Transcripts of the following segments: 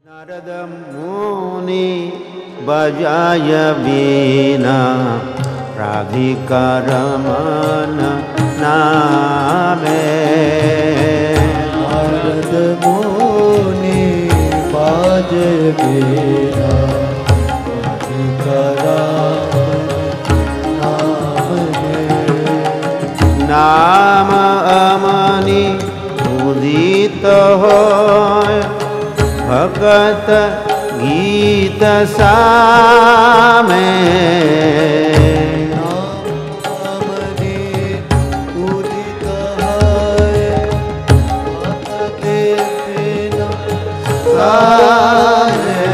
नारद मुनि बजाय वीणा राधिका रमन नामे। नारद मुनि बजाय वीणा राधिका रमन नामे। नाम अमनि उदित होय भगत गीत सामे। नामनि उदित होय भगत गीत सामे।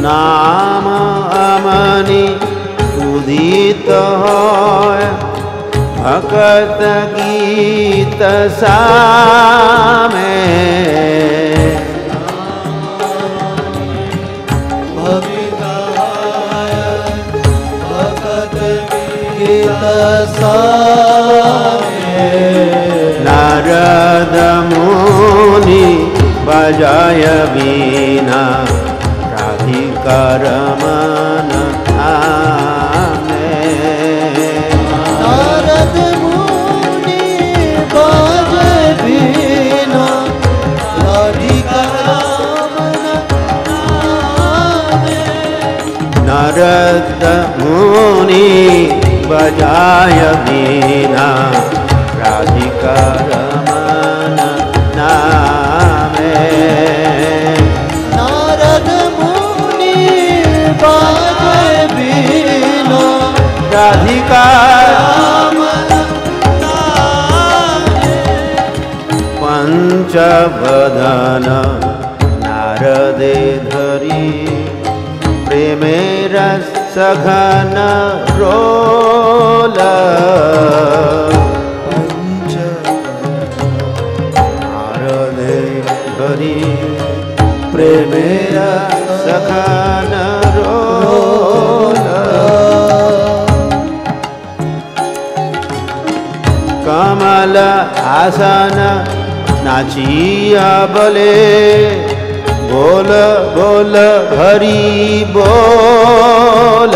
नाम अमनि उदित होय भगत गीत सामे। नारद मुनि बजाय वीणा राधिका रमन नामे। नारद मुनि बजाय वीणा राधिका रमन नामे। नारद मुनि बजाय वीणा राधिका रमन नामे। नारद मुनि बजाय वीणा राधिका रमन नामे। पंचवदन नारदे धरी प्रेमेर सघन रोल। नारदे धरी प्रेमेर सघन रोल। कमल आसन नाचिया बोले बोल बोल हरि बोल।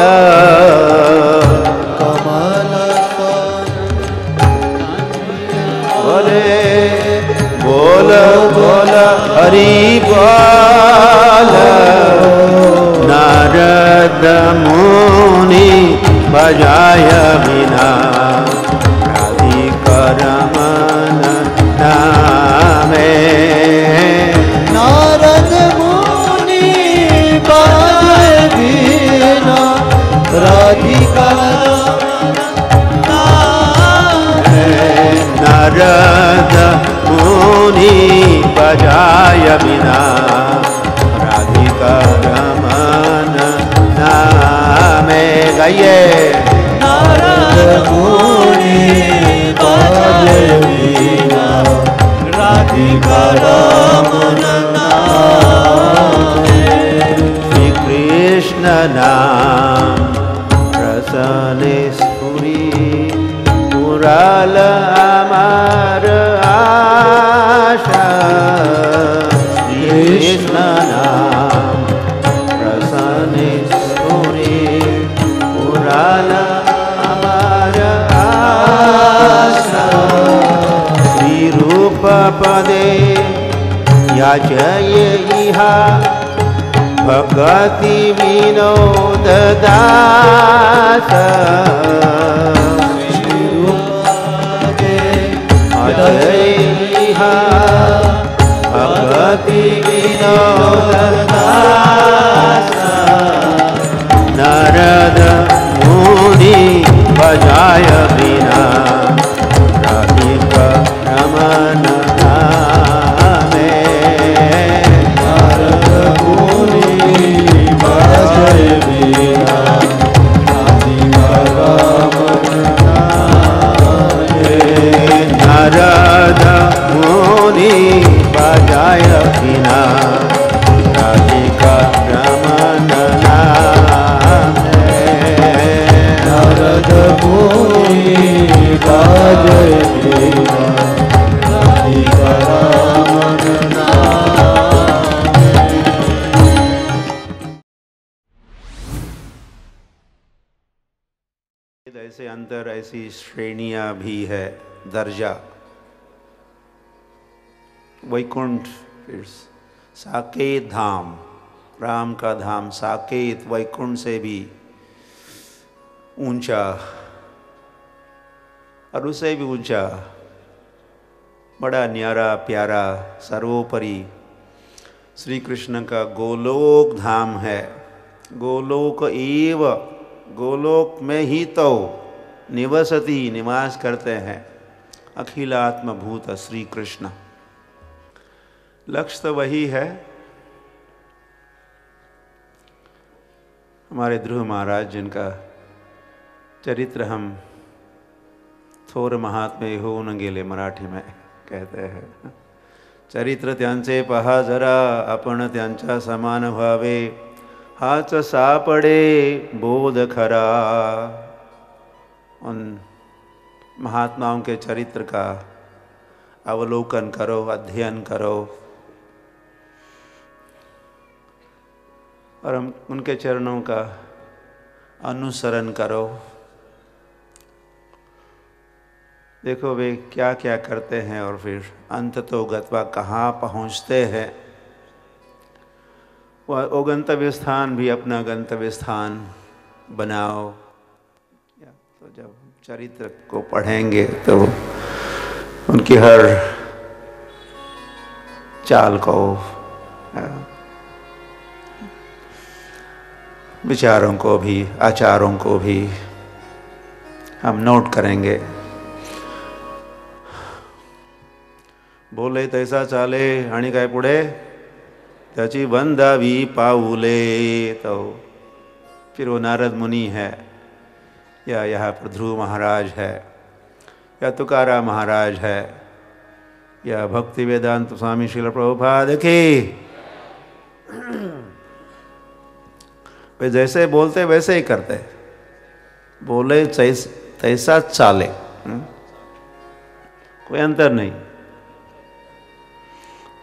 कमल बोले बोल बोल हरि बोल। नारद मुनि बजाय वीणा राधिका रमन नामे। नारद मुनि बजाय वीणा राधिका रमन नामे। नारद मुनि बजाय वीणा राधिका रमन नामे। गाइए। नारद मुनि बजाय वीणा राधिका रमन नामे। श्री कृष्ण नाम रसने स्फुरी मुराल अमर आशा। श्री कृष्ण नाम रसने स्फुरी मुराल अमर आशा। श्री रूप पदे याचय इहा भगति विनोद दास। अजयहा भगति विनोद दास। नारद मुनि बजाय वीणा राधिका रमन नामे। नारद मुनि बजाय वीणा राधिका रमन नामे। नारद मुनि बजाय वीणा राधिका रमन नामे। नारद मुनि बजाय वीणा राधिका रमन नामे। अंदर ऐसी श्रेणियां भी है, दर्जा। वैकुंठ, फिर साकेत धाम, राम का धाम साकेत वैकुंठ से भी ऊंचा, और उससे भी ऊंचा, बड़ा न्यारा प्यारा सर्वोपरि श्री कृष्ण का गोलोक धाम है। गोलोक एव, गोलोक में ही तो निवसति, निवास करते हैं अखिलात्मभूत श्री कृष्ण। लक्ष्य तो वही है। हमारे ध्रुव महाराज जिनका चरित्र हम थोर महात्मे होऊन गेले मराठी में कहते हैं, चरित्र त्यांचे पहा जरा, आपण त्यांच्या समान व्हावे, हाच सापडे बोध खरा। उन महात्माओं के चरित्र का अवलोकन करो, अध्ययन करो, और हम उनके चरणों का अनुसरण करो। देखो वे क्या क्या करते हैं और फिर अंततो गत्वा कहाँ पहुँचते हैं। वो गंतव्य स्थान भी अपना गंतव्य स्थान बनाओ। तो जब चरित्र को पढ़ेंगे तो उनकी हर चाल को, विचारों को भी, आचारों को भी हम नोट करेंगे। बोले तैसा चाले आणि काय पुढे, त्याची वंदावी पाऊले। तो फिर वो नारद मुनि है, या यहाँ पर ध्रुव महाराज है, या तुकाराम महाराज है, या भक्ति वेदांत स्वामी श्रील प्रभुपाद की। वे जैसे बोलते वैसे ही करते, बोले तैसा चाले, कोई अंतर नहीं।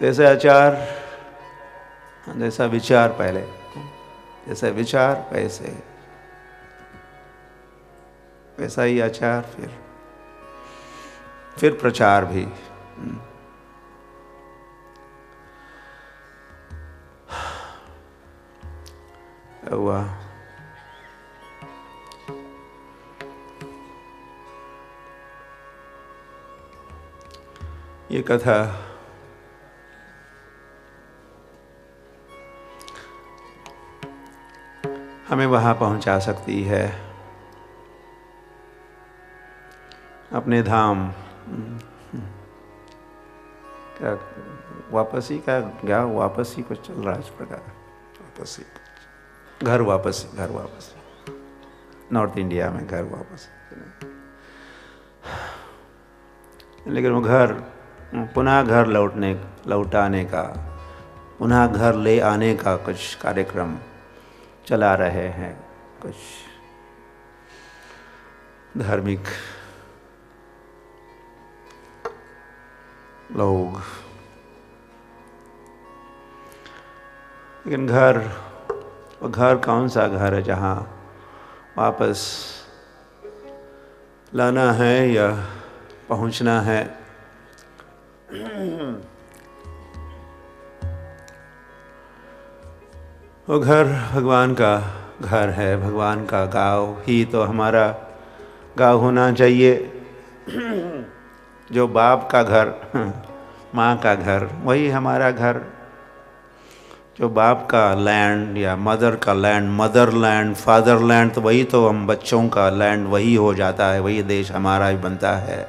जैसे आचार, जैसा विचार पहले, जैसे विचार वैसा ही आचार, फिर प्रचार भी। हुआ ये कथा हमें वहाँ पहुँचा सकती है, अपने धाम। क्या वापसी का, क्या वापसी कुछ चल रहा है इस प्रकार, वापसी, घर वापसी, घर वापसी, नॉर्थ इंडिया में घर वापसी। लेकिन वो घर, पुनः घर लौटाने का, पुनः घर ले आने का कुछ कार्यक्रम चला रहे हैं कुछ धार्मिक लोग। लेकिन घर कौन सा घर है जहाँ वापस लाना है या पहुँचना है? वो घर भगवान का घर है, भगवान का गाँव ही तो हमारा गाँव होना चाहिए। जो बाप का घर, माँ का घर, वही हमारा घर। जो बाप का लैंड या मदर का land, mother land, father land, तो वही तो हम बच्चों का लैंड वही हो जाता है, वही देश हमारा ही बनता है।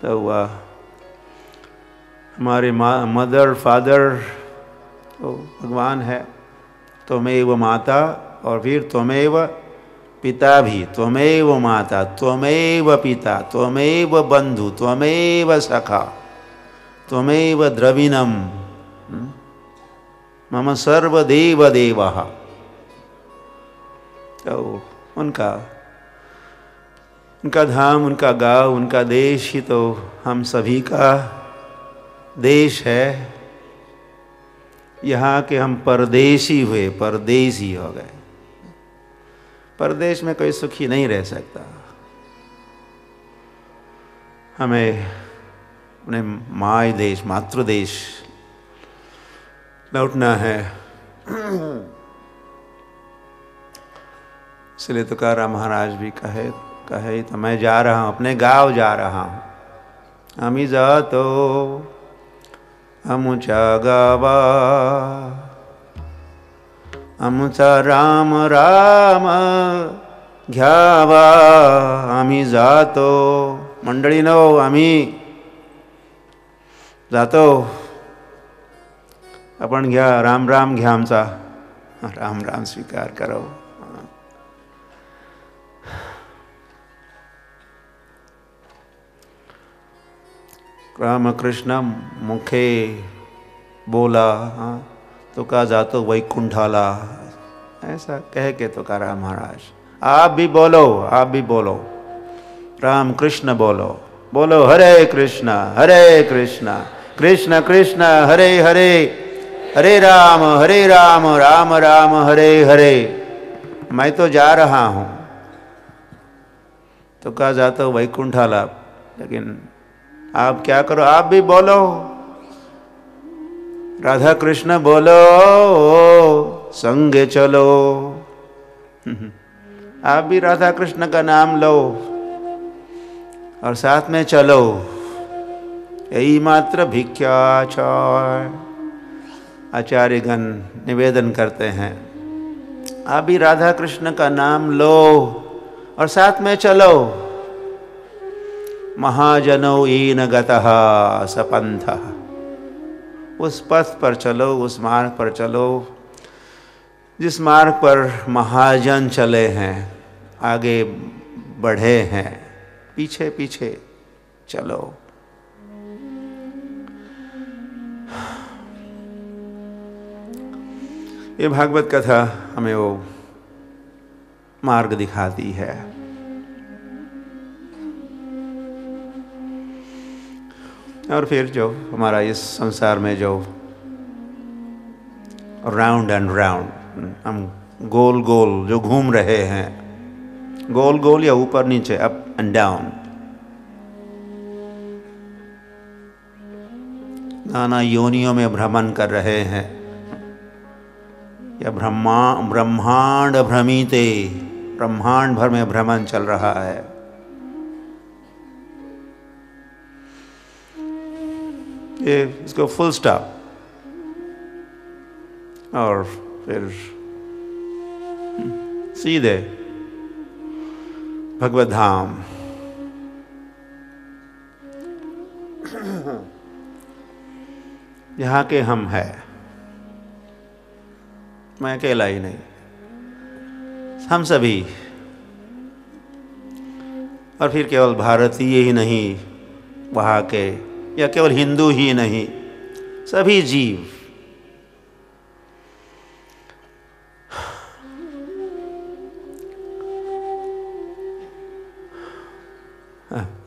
तो वह हमारे मदर फादर तो भगवान है। त्वमेव माता, और फिर त्वमेव पिता भी, त्वमेव माता, त्वमेव पिता, त्वमेव बंधु, त्वमेव सखा, त्वमेव द्रविणम, मम सर्वदेव देवः। तो उनका धाम, उनका गाँव, उनका देश ही तो हम सभी का देश है। यहाँ के हम परदेशी हुए, परदेसी हो गए। परदेश में कोई सुखी नहीं रह सकता। हमें अपने माय देश, मातृदेश लौटना है। इसलिए तुकाराम महाराज भी कहे तो मैं जा रहा हूँ, अपने गाँव जा रहा हूँ। आम्ही जातो आमुच्या गावा, आमुचा राम राम घ्यावा। आम्ही जातो, मंडळीनो आम्ही जातो, आपण घ्या राम राम घ्या आमचा, राम राम स्वीकार करो। रामकृष्ण मुखे बोला तो का जातो वैकुंठाला, ऐसा कह के तुकाराम महाराज। आप भी बोलो, आप भी बोलो, राम कृष्ण बोलो, बोलो हरे कृष्णा कृष्ण कृष्ण हरे हरे, हरे राम राम राम हरे हरे। मैं तो जा रहा हूँ, तो का जातो वैकुंठाला, लेकिन आप क्या करो, आप भी बोलो, राधा कृष्ण बोलो, संगे चलो। आप भी राधा कृष्ण का नाम लो और साथ में चलो। यही मात्र भिक्षाचार आचार्यगण निवेदन करते हैं। आप भी राधा कृष्ण का नाम लो और साथ में चलो। महाजनो येन गतः सपंथः, उस पथ पर चलो, उस मार्ग पर चलो जिस मार्ग पर महाजन चले हैं, आगे बढ़े हैं, पीछे पीछे चलो। ये भागवत कथा हमें वो मार्ग दिखाती है। और फिर जो हमारा इस संसार में जो राउंड एंड राउंड हम गोल गोल जो घूम रहे हैं, गोल गोल या ऊपर नीचे, अप एंड डाउन, नाना योनियों में भ्रमण कर रहे हैं, या ब्रह्मांड भ्रमिते, ब्रह्मांड भर में भ्रमण चल रहा है। ये इसको फुल स्टॉप, और फिर सीधे भगवत धाम। यहाँ के हम हैं, मैं अकेला ही नहीं, हम सभी। और फिर केवल भारतीय ही नहीं, वहाँ के या केवल हिंदू ही नहीं, सभी जीव।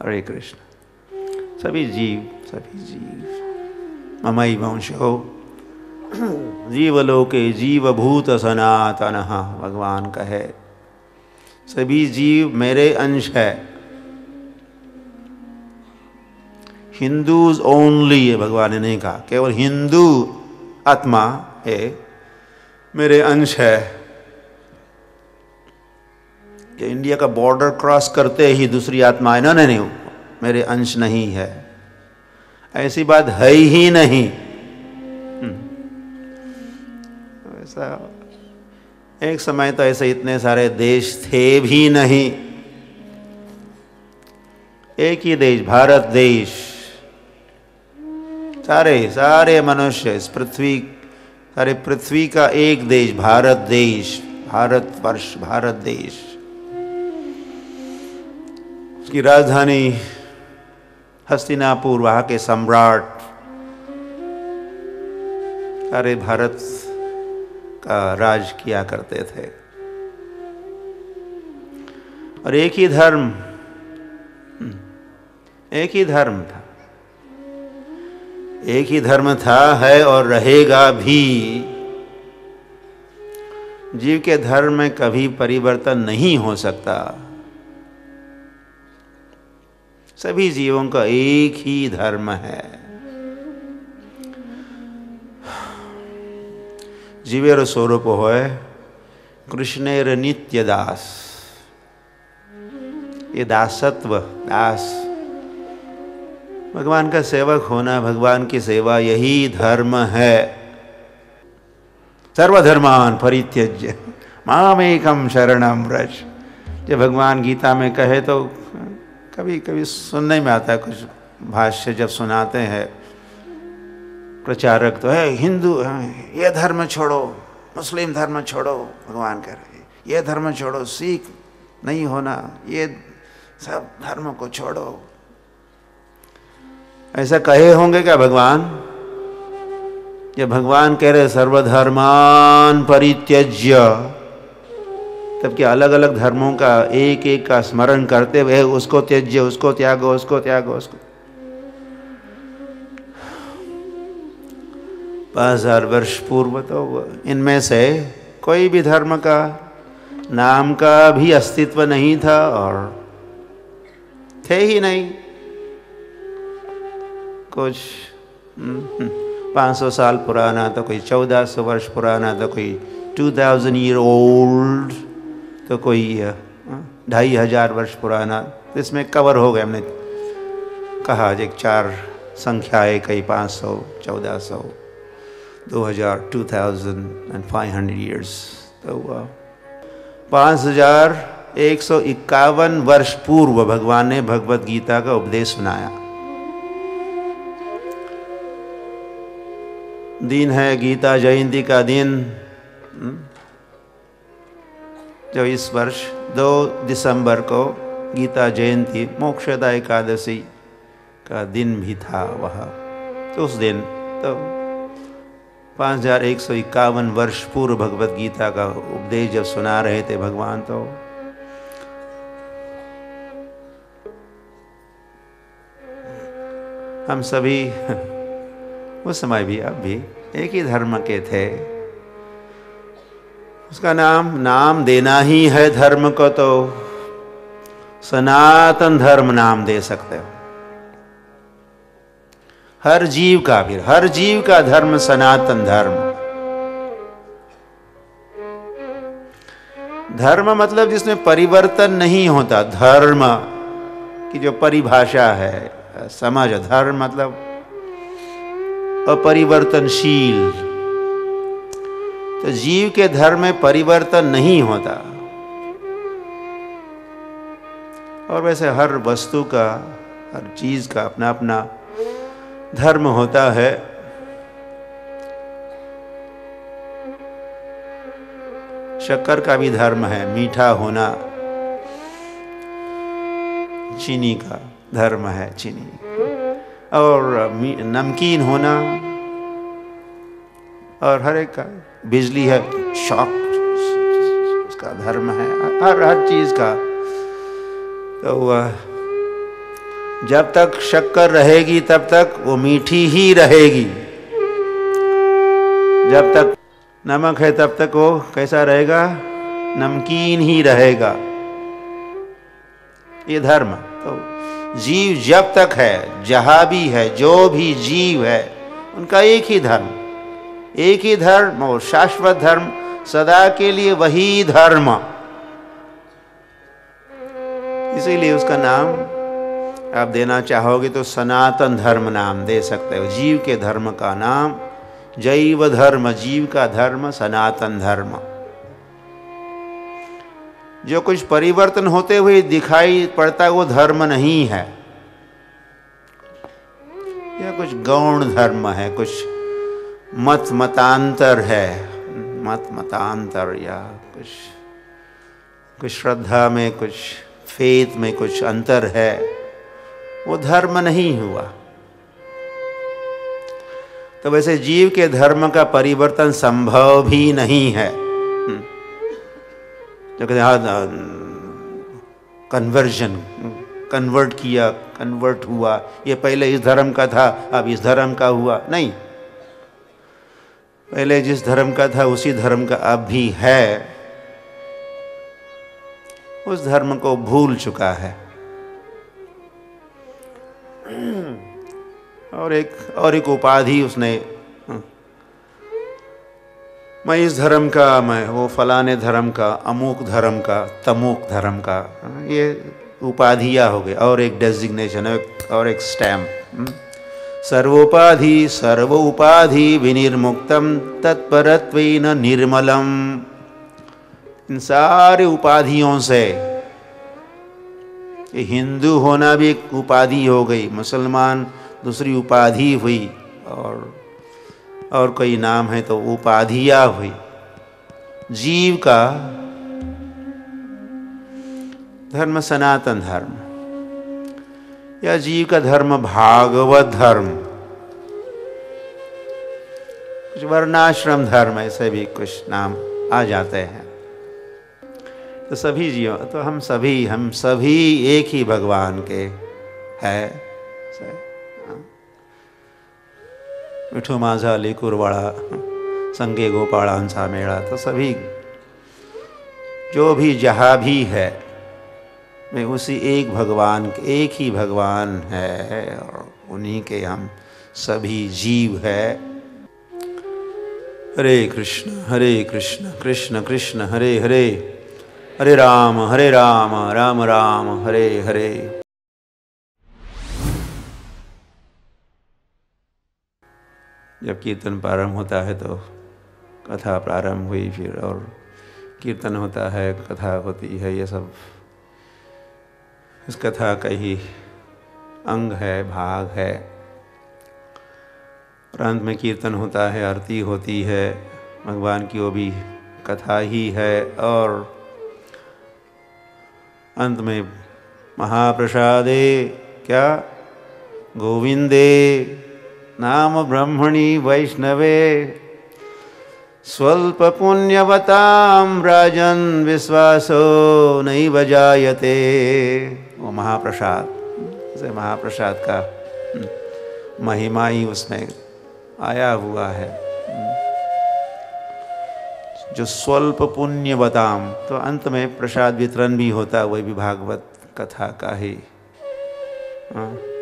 हरे कृष्ण, सभी जीव, सभी जीव। ममई वंशो जीवलोके जीवभूत सनातनः, भगवान कहे सभी जीव मेरे अंश है। हिंदूज ओनली, ये भगवान ने नहीं कहा, केवल हिंदू आत्मा है मेरे अंश है। कि इंडिया का बॉर्डर क्रॉस करते ही दूसरी आत्मा है, नहीं, मेरे अंश नहीं है, ऐसी बात है ही नहीं। ऐसा एक समय तो ऐसे इतने सारे देश थे भी नहीं, एक ही देश, भारत देश। सारे मनुष्य इस पृथ्वी, सारे पृथ्वी का एक देश, भारत देश, भारतवर्ष, भारत देश। उसकी राजधानी हस्तिनापुर, वहाँ के सम्राट सारे भारत का राज किया करते थे। और एक ही धर्म था, एक ही धर्म था, है और रहेगा भी। जीव के धर्म में कभी परिवर्तन नहीं हो सकता। सभी जीवों का एक ही धर्म है। जीवेर स्वरूप होय कृष्णेर नित्य दास। ये दासत्व, दास, भगवान का सेवक होना, भगवान की सेवा, यही धर्म है। सर्वधर्मान परित्यज्य मामेकम शरणम व्रज। जब भगवान गीता में कहे तो कभी कभी सुनने में आता है, कुछ भाष्य जब सुनाते हैं प्रचारक तो है हिंदू, ये धर्म छोड़ो, मुस्लिम धर्म छोड़ो, भगवान कह रहे ये धर्म छोड़ो, सिख नहीं होना, ये सब धर्म को छोड़ो। ऐसा कहे होंगे क्या भगवान? ये भगवान कह रहे सर्वधर्मान परित्यज्य, तब क्या अलग अलग धर्मों का एक एक का स्मरण करते हुए उसको त्यज्य, उसको त्यागो, उसको त्यागो, उसको। 5000 वर्ष पूर्व तो इनमें से कोई भी धर्म का नाम का भी अस्तित्व नहीं था और थे ही नहीं। कुछ 500 साल पुराना, तो कोई 1400 वर्ष पुराना, तो कोई 2000 ईयर ओल्ड, तो कोई 2500 वर्ष पुराना। इसमें कवर हो गए, हमने कहा एक 4 संख्या है, कई 500, 1400, 2000, 2500 ईयर्स। तो 5151 वर्ष पूर्व भगवान ने भगवत गीता का उपदेश सुनाया। दिन है गीता जयंती का दिन, जो इस वर्ष 2 दिसंबर को गीता जयंती, मोक्षदा एकादशी का दिन भी था वह। तो उस दिन तो 5151 वर्ष पूर्व भगवत गीता का उपदेश जब सुना रहे थे भगवान, तो हम सभी उस समय भी, अब भी एक ही धर्म के थे। उसका नाम देना ही है धर्म को, तो सनातन धर्म नाम दे सकते हो। हर जीव का भी, हर जीव का धर्म सनातन धर्म। धर्म मतलब जिसमें परिवर्तन नहीं होता। धर्म की जो परिभाषा है, समझ, धर्म मतलब अपरिवर्तनशील। तो जीव के धर्म में परिवर्तन नहीं होता। और वैसे हर वस्तु का, हर चीज का अपना अपना धर्म होता है। शक्कर का भी धर्म है, मीठा होना। चीनी का धर्म है, चीनी। और नमकीन होना, और हर एक का, बिजली है, शॉक, उसका धर्म है, हर चीज का। तो वह जब तक शक्कर रहेगी तब तक वो मीठी ही रहेगी, जब तक नमक है तब तक वो कैसा रहेगा? नमकीन ही रहेगा। ये धर्म। तो जीव जब तक है, जहां भी है, जो भी जीव है, उनका एक ही धर्म, एक ही धर्म, और शाश्वत धर्म, सदा के लिए वही धर्म। इसीलिए उसका नाम आप देना चाहोगे तो सनातन धर्म नाम दे सकते हो। जीव के धर्म का नाम जैव धर्म, जीव का धर्म सनातन धर्म। जो कुछ परिवर्तन होते हुए दिखाई पड़ता है वो धर्म नहीं है। यह कुछ गौण धर्म है, कुछ मतांतर है, मतांतर, या कुछ श्रद्धा में, कुछ फेथ में कुछ अंतर है, वो धर्म नहीं हुआ। तो वैसे जीव के धर्म का परिवर्तन संभव भी नहीं है। जो कहते हैं कन्वर्जन, कन्वर्ट किया, कन्वर्ट हुआ, ये पहले इस धर्म का था अब इस धर्म का हुआ, नहीं। पहले जिस धर्म का था उसी धर्म का अब भी है, उस धर्म को भूल चुका है और एक उपाधि उसने, मैं इस धर्म का, मैं वो फलाने धर्म का, अमुक धर्म का, तमुक धर्म का, ये उपाधियाँ हो गए और एक डेजिग्नेशन और एक स्टैम्प। सर्वोपाधि सर्व उपाधि विनिर्मुक्तम तत्परत्वेन निर्मलम। इन सारे उपाधियों से, हिंदू होना भी एक उपाधि हो गई, मुसलमान दूसरी उपाधि हुई, और कोई नाम है तो उपाधियाँ हुई। जीव का धर्म सनातन धर्म, या जीव का धर्म भागवत धर्म, कुछ वर्णाश्रम धर्म, ऐसे भी कुछ नाम आ जाते हैं। तो सभी जीव, तो हम सभी एक ही भगवान के हैं। मिठू माझा लेकुरवाड़ा संगे गोपाळांचा मेळा, तो सभी जो भी जहाँ भी है में उसी एक भगवान, एक ही भगवान है और उन्हीं के हम सभी जीव है। हरे कृष्ण कृष्ण कृष्ण हरे हरे, हरे राम राम राम हरे हरे। जब कीर्तन प्रारंभ होता है तो कथा प्रारंभ हुई, फिर और कीर्तन होता है, कथा होती है, ये सब इस कथा का ही अंग है, भाग है। और अंत में कीर्तन होता है, आरती होती है, भगवान की वो भी कथा ही है, और अंत में महाप्रसादे क्या गोविंदे नाम ब्रह्मणि वैष्णवे स्वल्प पुण्यवतां राजन विश्वासो नैव जायते। वो महाप्रसाद, जैसे महाप्रसाद का महिमा ही उसमें आया हुआ है। जो स्वल्प पुण्यवताम, तो अंत में प्रसाद वितरण भी होता है, वही भी भागवत कथा का ही।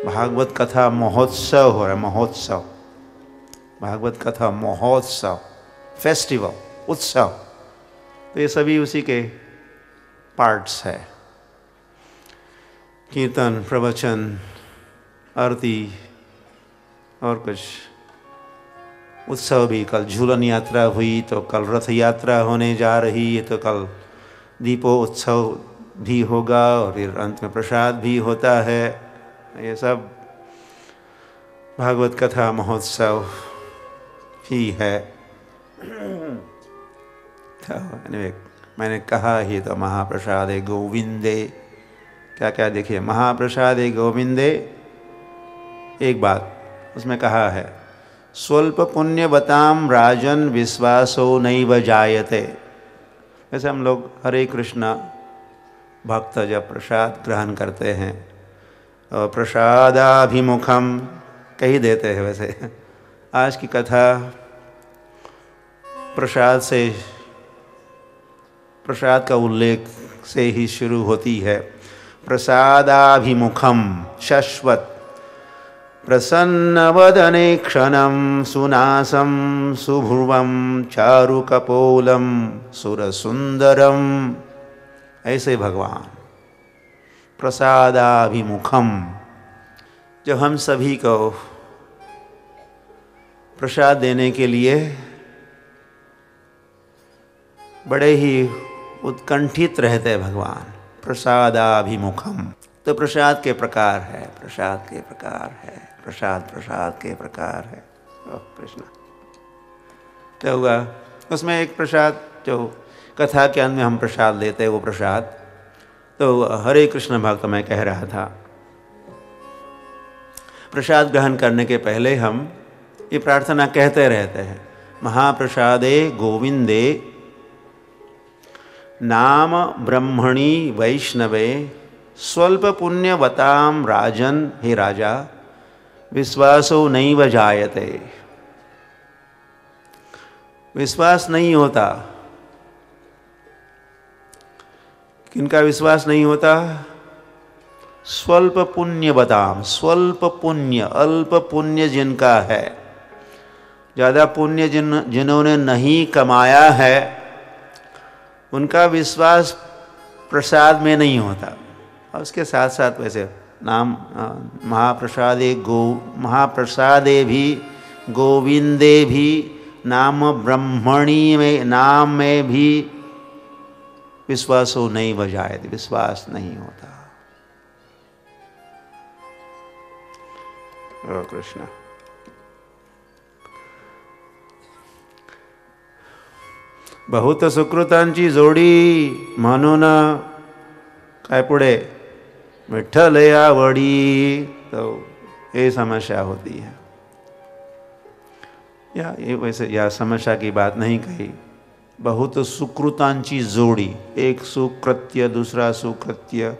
भागवत कथा महोत्सव हो रहा है, महोत्सव, भागवत कथा महोत्सव, फेस्टिवल, उत्सव, तो ये सभी उसी के पार्ट्स है। कीर्तन, प्रवचन, आरती और कुछ उत्सव भी। कल झूलन यात्रा हुई, तो कल रथ यात्रा होने जा रही है, तो कल दीपोत्सव भी होगा, और फिर अंत में प्रसाद भी होता है। ये सब भागवत कथा महोत्सव ही है। तो मैंने कहा ही तो महाप्रसादे गोविंदे, क्या क्या देखिए, महाप्रसादे गोविंदे, एक बात उसमें कहा है, स्वल्प पुण्यवताम राजन विश्वासो नैव जायते। वैसे हम लोग हरे कृष्णा भक्त जब प्रसाद ग्रहण करते हैं और प्रसादाभिमुखम कही देते हैं। वैसे आज की कथा प्रसाद का उल्लेख से ही शुरू होती है। प्रसादाभिमुखम शश्वत प्रसन्नवदने क्षणं सुनासं सुभ्रुवं चारुकपोलं सुरसुंदरम। ऐसे भगवान प्रसादाभिमुखम, जब हम सभी को प्रसाद देने के लिए बड़े ही उत्कंठित रहते हैं भगवान। प्रसादाभिमुखम, तो प्रसाद के प्रकार है, प्रसाद के प्रकार है, प्रसाद के प्रकार है। कृष्ण क्या हुआ उसमें, एक प्रसाद जो कथा के अंत में हम प्रसाद लेते हैं, वो प्रसाद तो हरे कृष्ण भक्त मैं कह रहा था। प्रसाद ग्रहण करने के पहले हम ये प्रार्थना कहते रहते हैं, महाप्रसादे गोविंदे नाम ब्रह्मणि वैष्णवे स्वल्प पुण्यवताम राजन, हे राजा विश्वासो नैव जायते। विश्वास नहीं होता। किनका विश्वास नहीं होता? स्वल्प पुण्य बताम, स्वल्प पुण्य, अल्प पुण्य जिनका है, ज़्यादा पुण्य जिन्होंने नहीं कमाया है, उनका विश्वास प्रसाद में नहीं होता। और उसके साथ साथ वैसे नाम महाप्रसादे भी गोविंदे भी नाम ब्रह्मणी में, नाम में भी विश्वासो नहीं बजाए, विश्वास नहीं होता। ओ कृष्ण। बहुत सुकृतांची जोडी म्हणून काय पुढे विठ्ठल आवडी, तो ये समस्या होती है। या ये वैसे या समस्या की बात नहीं कही। बहुत सुकृतांची जोड़ी, एक सुकृत्य दूसरा सुकृत्य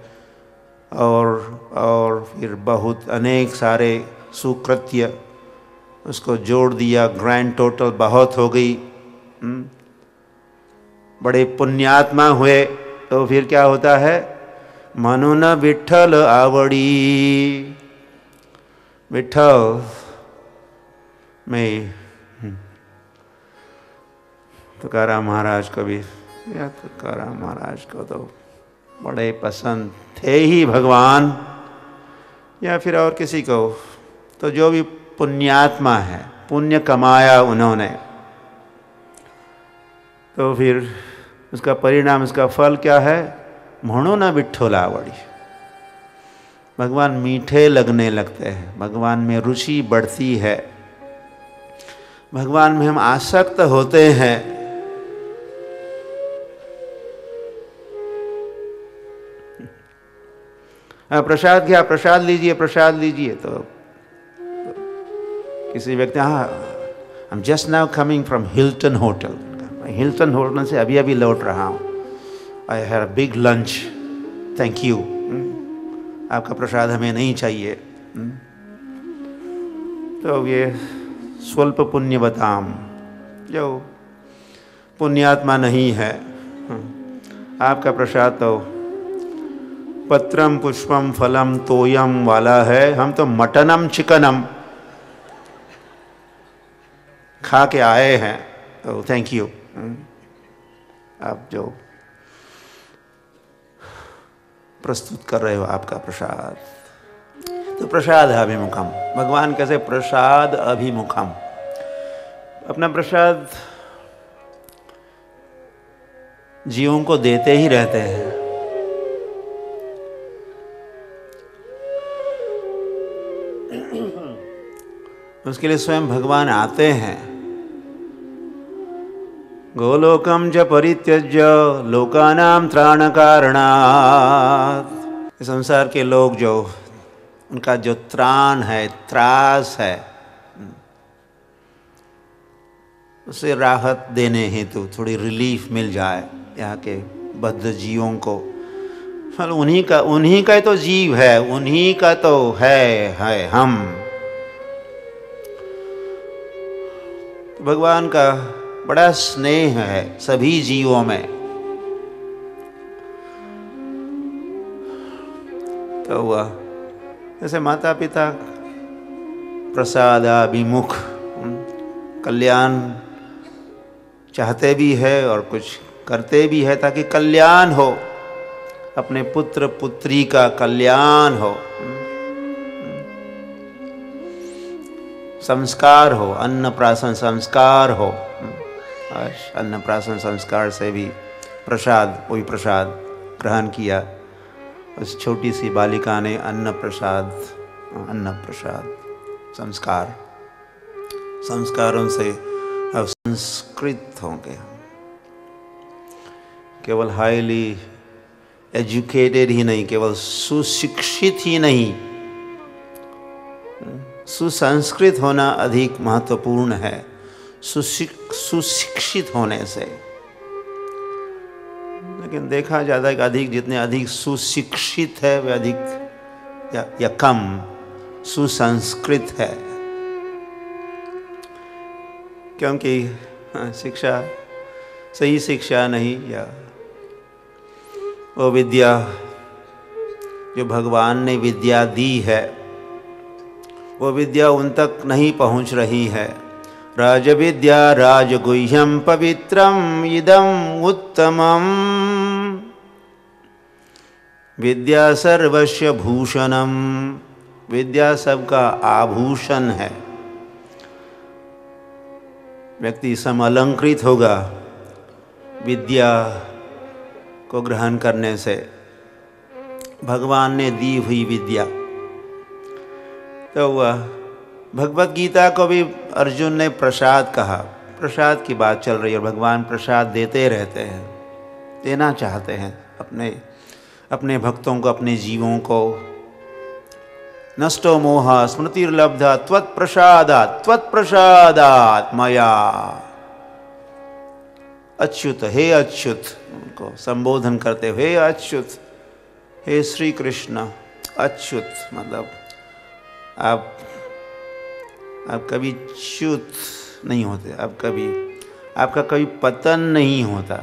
और फिर बहुत अनेक सारे सुकृत्य, उसको जोड़ दिया, ग्रैंड टोटल बहुत हो गई। बड़े पुण्यात्मा हुए तो फिर क्या होता है? म्हणून विठ्ठल आवडी। विठ्ठल में तुकाराम महाराज को भी, या तुकाराम महाराज को तो बड़े पसंद थे ही भगवान, या फिर और किसी को, तो जो भी पुण्यात्मा है, पुण्य कमाया उन्होंने, तो फिर उसका परिणाम, उसका फल क्या है? म्हणून विठ्ठल आवडी। भगवान मीठे लगने लगते हैं, भगवान में रुचि बढ़ती है, भगवान में हम आसक्त होते हैं। प्रसाद क्या? प्रसाद लीजिए, प्रसाद लीजिए। तो किसी व्यक्ति, हाँ, I am just now coming from Hilton hotel, Hilton hotel से अभी अभी लौट रहा हूँ, I had a big lunch, thank you. आपका प्रसाद हमें नहीं चाहिए। तो ये स्वल्प पुण्य बताम, जो पुण्यात्मा नहीं है, आपका प्रसाद तो पत्रम पुष्पम फलम तोयम वाला है, हम तो मटनम चिकनम खा के आए हैं, तो थैंक यू। आप जो प्रस्तुत कर रहे हो आपका प्रसाद, तो प्रसाद अभिमुखम, भगवान कैसे प्रसाद अभिमुखम, अपना प्रसाद जीवों को देते ही रहते हैं। उसके लिए स्वयं भगवान आते हैं। गोलोकम च परित्यज्य लोकानां त्राण कारणात्। संसार के लोग जो, उनका जो त्राण है, त्रास है, उसे राहत देने हेतु, थोड़ी रिलीफ मिल जाए यहाँ के बद्ध जीवों को। उन्हीं का तो जीव है, उन्हीं का तो है हम। भगवान का बड़ा स्नेह है सभी जीवों में। तो वह जैसे माता पिता प्रसादाभिमुख, कल्याण चाहते भी है और कुछ करते भी है ताकि कल्याण हो, अपने पुत्र पुत्री का कल्याण हो, संस्कार हो, अन्नप्राशन संस्कार हो। अन्नप्राशन संस्कार से भी प्रसाद, वही प्रसाद ग्रहण किया। उस छोटी सी बालिका ने अन्न प्रसाद संस्कार, संस्कारों से अब संस्कृत होंगे। केवल हाईली एजुकेटेड ही नहीं, केवल सुशिक्षित ही नहीं, सुसंस्कृत होना अधिक महत्वपूर्ण है सुशिक्षित होने से। लेकिन देखा जाता है कि जितने अधिक सुशिक्षित है वे अधिक या कम सुसंस्कृत है, क्योंकि शिक्षा, सही शिक्षा नहीं, या वो विद्या जो भगवान ने विद्या दी है वो विद्या उन तक नहीं पहुंच रही है। राजविद्या राजगुह्यम पवित्रम इदम उत्तमम, विद्या सर्वस्य भूषणम, विद्या सबका आभूषण है। व्यक्ति समअलंकृत होगा विद्या को ग्रहण करने से, भगवान ने दी हुई विद्या। तो वह भगवत गीता को भी अर्जुन ने प्रसाद कहा। प्रसाद की बात चल रही है और भगवान प्रसाद देते रहते हैं, देना चाहते हैं अपने भक्तों को, अपने जीवों को। नष्टो मोह स्मृतिर्लब्धा त्वत्प्रसादात् मया। अच्युत, हे अच्युत, उनको संबोधन करते हुए हे अच्युत, हे श्री कृष्ण। अच्युत मतलब आप कभी च्युत नहीं होते, आपका कभी पतन नहीं होता।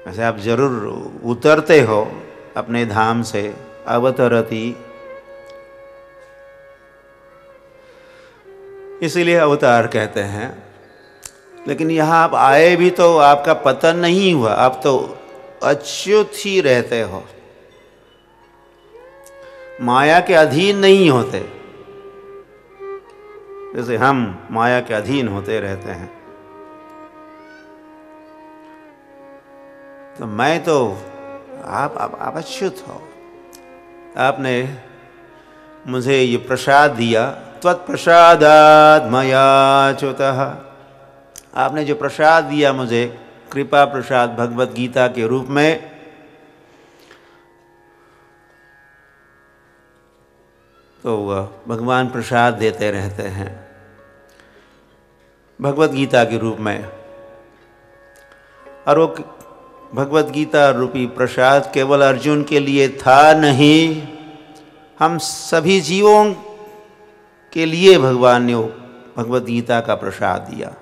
वैसे आप जरूर उतरते हो अपने धाम से, अवतरति, इसीलिए अवतार कहते हैं। लेकिन यहाँ आप आए भी तो आपका पतन नहीं हुआ, आप तो अच्युत ही रहते हो, माया के अधीन नहीं होते, जैसे हम माया के अधीन होते रहते हैं। तो मैं तो आप अच्युत हो। आपने मुझे ये प्रसाद दिया, त्वत्प्रसादात् मयाच्युतः। आपने जो प्रसाद दिया मुझे, कृपा प्रसाद भगवत गीता के रूप में, तो वह भगवान प्रसाद देते रहते हैं भगवत गीता के रूप में। और वो भगवत गीता रूपी प्रसाद केवल अर्जुन के लिए था नहीं, हम सभी जीवों के लिए भगवान ने भगवत गीता का प्रसाद दिया।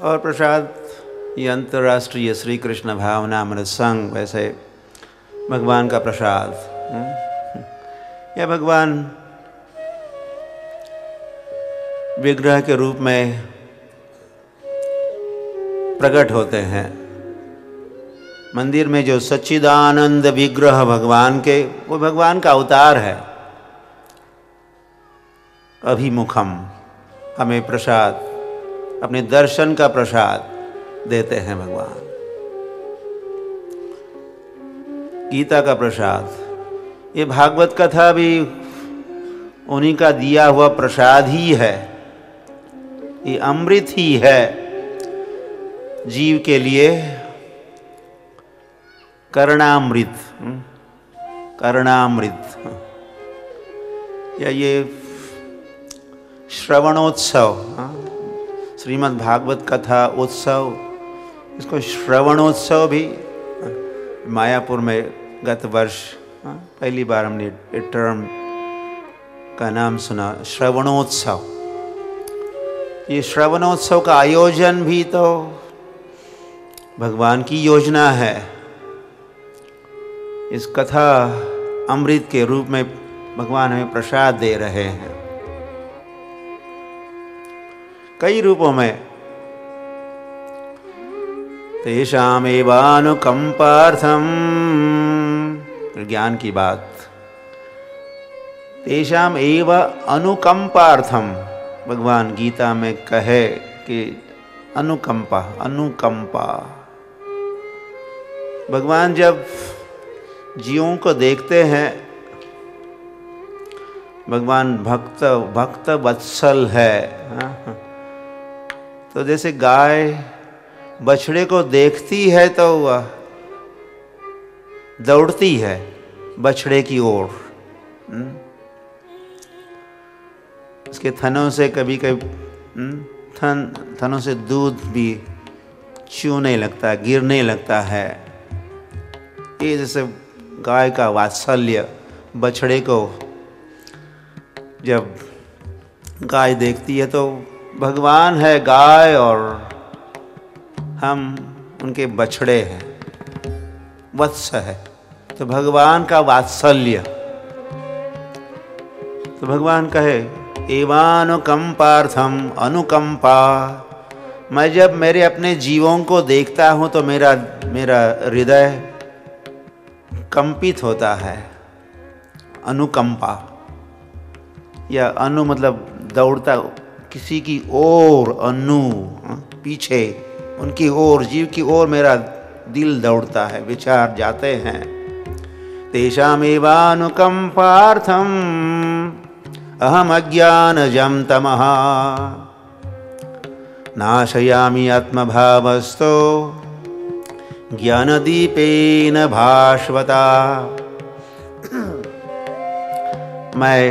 और प्रसाद ये अंतर्राष्ट्रीय श्री कृष्ण भावनामृत संघ, वैसे भगवान का प्रसाद, या भगवान विग्रह के रूप में प्रकट होते हैं। मंदिर में जो सच्चिदानंद विग्रह भगवान के, वो भगवान का अवतार है। अभिमुखम, हमें प्रसाद, अपने दर्शन का प्रसाद देते हैं भगवान। गीता का प्रसाद, ये भागवत कथा भी उन्हीं का दिया हुआ प्रसाद ही है, ये अमृत ही है जीव के लिए, कर्णामृत, कर्णामृत। या ये श्रवणोत्सव, श्रीमद् भागवत कथा उत्सव, इसको श्रवणोत्सव भी मायापुर में गत वर्ष पहली बार हमने ये टर्म का नाम सुना, श्रवणोत्सव। ये श्रवणोत्सव का आयोजन भी तो भगवान की योजना है। इस कथा अमृत के रूप में भगवान हमें प्रसाद दे रहे हैं, कई रूपों में। तेषामेवानुकंपार्थम, ज्ञान की बात, तेषाम एव अनुकंपार्थम, भगवान गीता में कहे कि अनुकंपा, अनुकंपा। भगवान जब जीवों को देखते हैं, भगवान भक्त वत्सल है। तो जैसे गाय बछड़े को देखती है तो वह दौड़ती है बछड़े की ओर, उसके थनों से कभी थनों से दूध भी चूने लगता है, गिरने लगता है। ये जैसे गाय का वात्सल्य बछड़े को जब गाय देखती है तो भगवान है गाय और हम उनके बछड़े हैं, वत्स है, तो भगवान का वात्सल्य। तो भगवान कहे एवानुकंपार्थम अनुकंपा, मैं जब मेरे अपने जीवों को देखता हूँ तो मेरा हृदय कंपित होता है। अनुकंपा या अनु मतलब दौड़ता किसी की ओर, अनु पीछे, उनकी ओर, जीव की ओर मेरा दिल दौड़ता है, विचार जाते हैं। तेषामेवानुकंपार्थम अहम अज्ञानजं तमः नाशयामि आत्मभावस्तो ज्ञानदीपेन भास्वता। मैं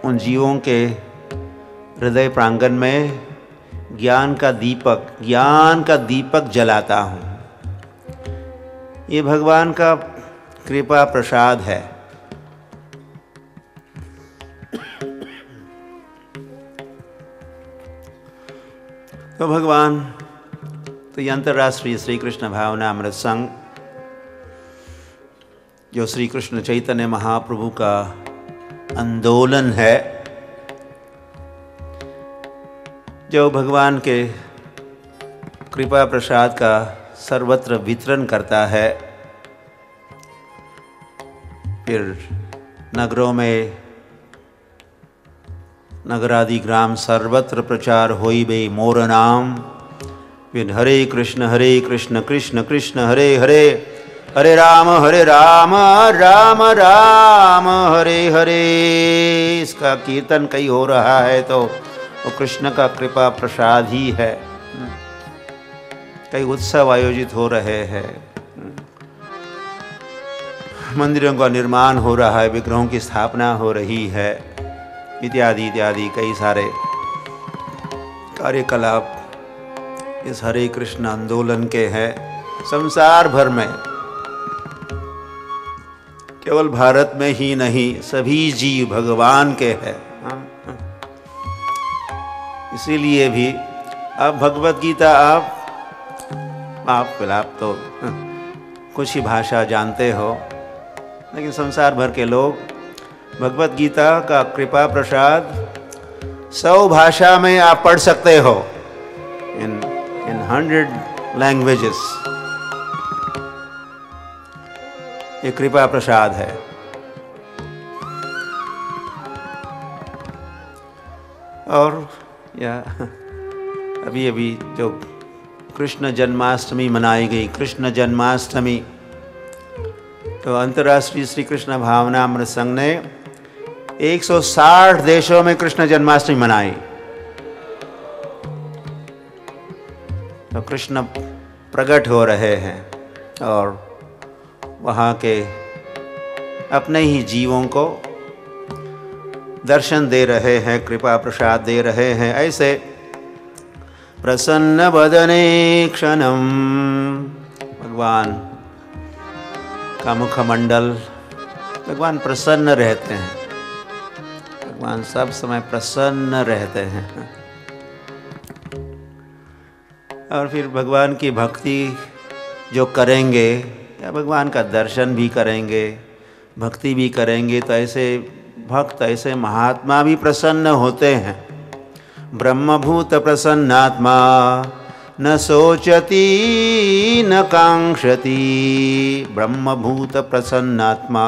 उन जीवों के हृदय प्रांगण में ज्ञान का दीपक जलाता हूँ। ये भगवान का कृपा प्रसाद है। तो भगवान, तो ये अंतर्राष्ट्रीय श्री कृष्ण भावना अमृत संघ, जो श्री कृष्ण चैतन्य महाप्रभु का आंदोलन है, जो भगवान के कृपा प्रसाद का सर्वत्र वितरण करता है। फिर नगरों में नगरादि ग्राम सर्वत्र प्रचार होई बे मोर नाम। फिर हरे कृष्ण कृष्ण कृष्ण हरे हरे, हरे राम राम राम हरे हरे। इसका कीर्तन कहीं हो रहा है तो वो कृष्ण का कृपा प्रसाद ही है। कई उत्सव आयोजित हो रहे हैं, मंदिरों का निर्माण हो रहा है, विग्रहों की स्थापना हो रही है, इत्यादि इत्यादि कई सारे कार्यकलाप इस हरे कृष्ण आंदोलन के हैं संसार भर में। केवल भारत में ही नहीं, सभी जीव भगवान के हैं। इसीलिए भी अब भगवत गीता आप तो कुछ ही भाषा जानते हो, लेकिन संसार भर के लोग भगवत गीता का कृपा प्रसाद 100 भाषा में आप पढ़ सकते हो, इन 100 लैंग्वेजेस। ये कृपा प्रसाद है। और या अभी जो कृष्ण जन्माष्टमी मनाई गई, कृष्ण जन्माष्टमी, तो अंतर्राष्ट्रीय श्री कृष्ण भावना अमृत संघ ने 160 देशों में कृष्ण जन्माष्टमी मनाई। तो कृष्ण प्रकट हो रहे हैं और वहाँ के अपने ही जीवों को दर्शन दे रहे हैं, कृपा प्रसाद दे रहे हैं। ऐसे प्रसन्न वदने क्षणम, भगवान का मुखमंडल, भगवान प्रसन्न रहते हैं, भगवान सब समय प्रसन्न रहते हैं। और फिर भगवान की भक्ति जो करेंगे या भगवान का दर्शन भी करेंगे, भक्ति भी करेंगे, तो ऐसे भक्त, ऐसे महात्मा भी प्रसन्न होते हैं। ब्रह्मभूत प्रसन्नात्मा न सोचती न कांक्षति, ब्रह्मभूत प्रसन्नात्मा।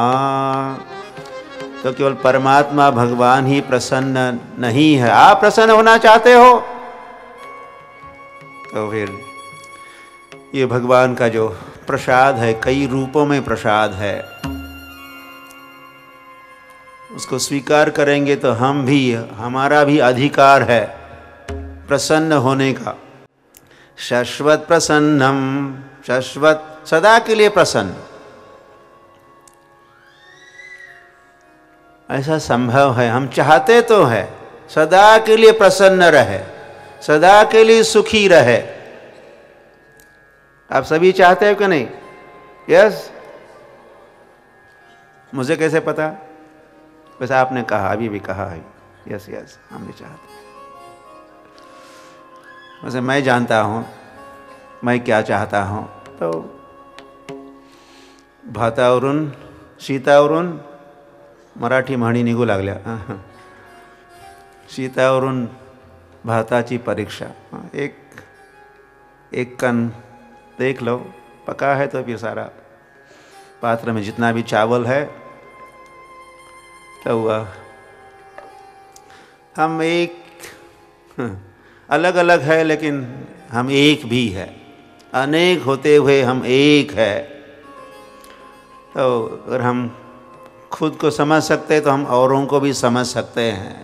तो केवल परमात्मा भगवान ही प्रसन्न नहीं है। आप प्रसन्न होना चाहते हो तो फिर ये भगवान का जो प्रसाद है, कई रूपों में प्रसाद है, उसको स्वीकार करेंगे तो हम भी, हमारा भी अधिकार है प्रसन्न होने का। शाश्वत प्रसन्नम, शाश्वत सदा के लिए प्रसन्न। ऐसा संभव है, हम चाहते तो है सदा के लिए प्रसन्न रहे, सदा के लिए सुखी रहे। आप सभी चाहते हो कि नहीं? यस? मुझे कैसे पता? बस आपने कहा, अभी भी कहा है। यस यस, हम भी चाहते हैं। वैसे मैं जानता हूँ मैं क्या चाहता हूँ। तो भातावरून शीतावरून मराठी म्हणी निघू लागल्या। शीतावरून भाताची परीक्षा। एक कण देख लो, पका है तो फिर सारा पात्र में जितना भी चावल है तो वह हम एक अलग अलग है लेकिन हम एक भी है। अनेक होते हुए हम एक है। तो अगर हम खुद को समझ सकते हैं तो हम औरों को भी समझ सकते हैं।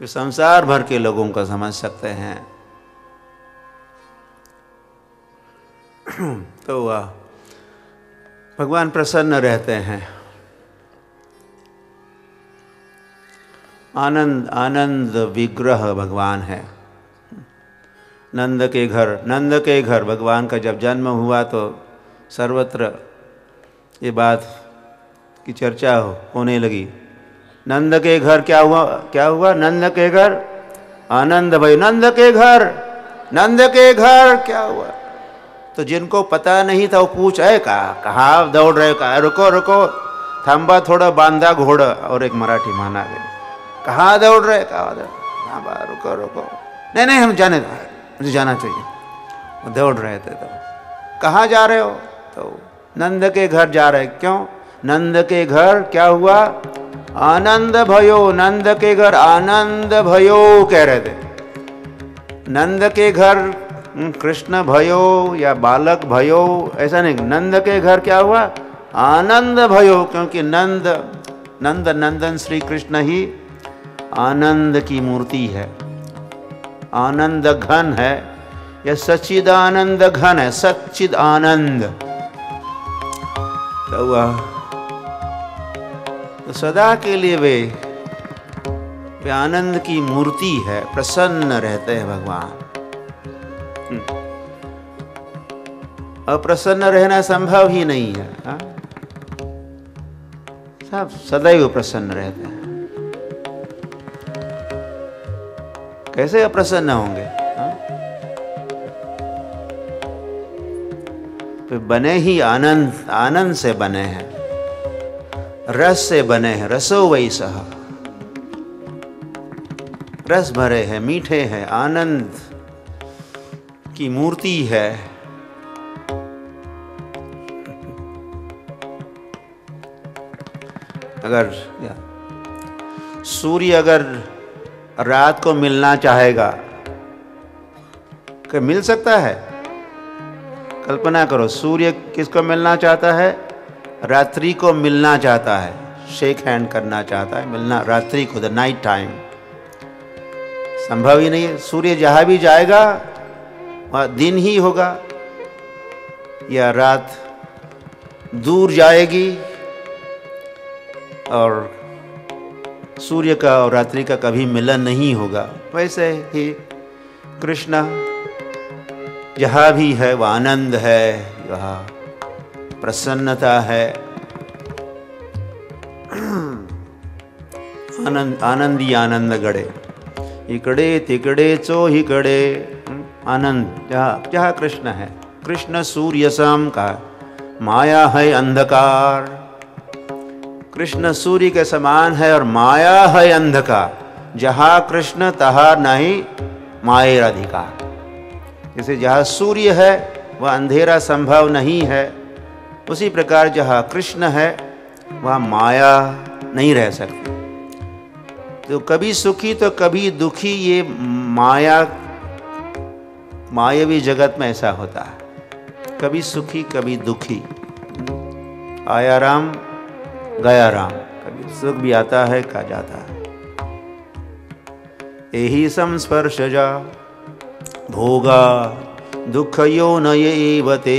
फिर संसार भर के लोगों को समझ सकते हैं। तो वह भगवान प्रसन्न रहते हैं। आनंद आनंद विग्रह भगवान है। नंद के घर भगवान का जब जन्म हुआ तो सर्वत्र ये बात की चर्चा होने लगी। नंद के घर क्या हुआ? नंद के घर आनंद भई। नंद के घर क्या हुआ? तो जिनको पता नहीं था वो पूछ है कहाँ दौड़ रहे, कहा रुको थांबा थोड़ा, बांधा घोड़ा। और एक मराठी मान आ गई, कहाँ दौड़ रहे, कहा रुको नहीं हम मुझे जाना चाहिए। वो दौड़ रहे थे। तो कहाँ जा रहे हो? तो नंद के घर जा रहे। क्यों? नंद के घर क्या हुआ? आनंद भयो। नंद के घर आनंद भयो कह रहे थे। नंद के घर कृष्ण भयो या बालक भयो ऐसा नहीं। नंद के घर क्या हुआ? आनंद भयो, क्योंकि नंदन श्री कृष्ण ही आनंद की मूर्ति है। आनंद घन है या सच्चिदानंद घन है, सच्चिद आनंद। तो सदा के लिए वे आनंद की मूर्ति है, प्रसन्न रहते हैं भगवान। अप्रसन्न रहना संभव ही नहीं है। हा? सब सदैव प्रसन्न रहते हैं। कैसे अप्रसन्न होंगे? तो बने ही आनंद से बने हैं, रस से बने हैं। रसो वैसह, रस भरे हैं, मीठे हैं, आनंद की मूर्ति है। अगर सूर्य अगर रात को मिलना चाहेगा, क्या मिल सकता है? कल्पना करो, सूर्य किसको मिलना चाहता है? रात्रि को मिलना चाहता है, शेक हैंड करना चाहता है, मिलना रात्रि को, द नाइट टाइम। संभव ही नहीं है। सूर्य जहां भी जाएगा वहाँ दिन ही होगा या रात दूर जाएगी, और सूर्य का और रात्रि का कभी मिलन नहीं होगा। वैसे ही कृष्ण जहाँ भी है वह आनंद है, वहाँ प्रसन्नता है। आनंदी आनंद गड़े, इकडे तिकडे चोहीकडे आनंद। जहाँ कृष्ण है, कृष्ण सूर्य सम का, माया है अंधकार। कृष्ण सूर्य के समान है और माया है अंधकार। जहाँ कृष्ण तहाँ नहीं मायर अधिकार। जैसे जहाँ सूर्य है वह अंधेरा संभव नहीं है, उसी प्रकार जहाँ कृष्ण है वहाँ माया नहीं रह सकती। तो कभी सुखी तो कभी दुखी, ये मायावी जगत में ऐसा होता है। कभी सुखी कभी दुखी, आया राम गया राम, कभी सुख भी आता है का जाता है। यही संस्पर्शजा भोगा दुख यो नयेवते।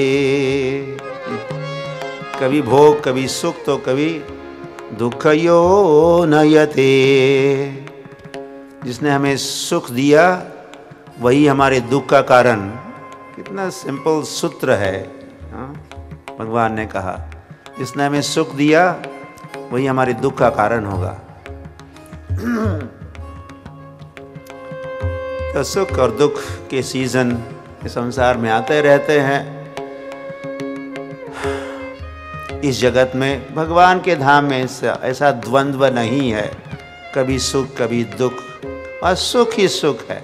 कभी भोग कभी सुख तो कभी दुख यो नयते। जिसने हमें सुख दिया वही हमारे दुख का कारण। कितना सिंपल सूत्र है। भगवान ने कहा जिसने हमें सुख दिया वही हमारे दुख का कारण होगा। तो सुख और दुख के सीजन इस संसार में आते रहते हैं। इस जगत में भगवान के धाम में ऐसा द्वंद्व नहीं है, कभी सुख कभी दुख, और सुख ही सुख है।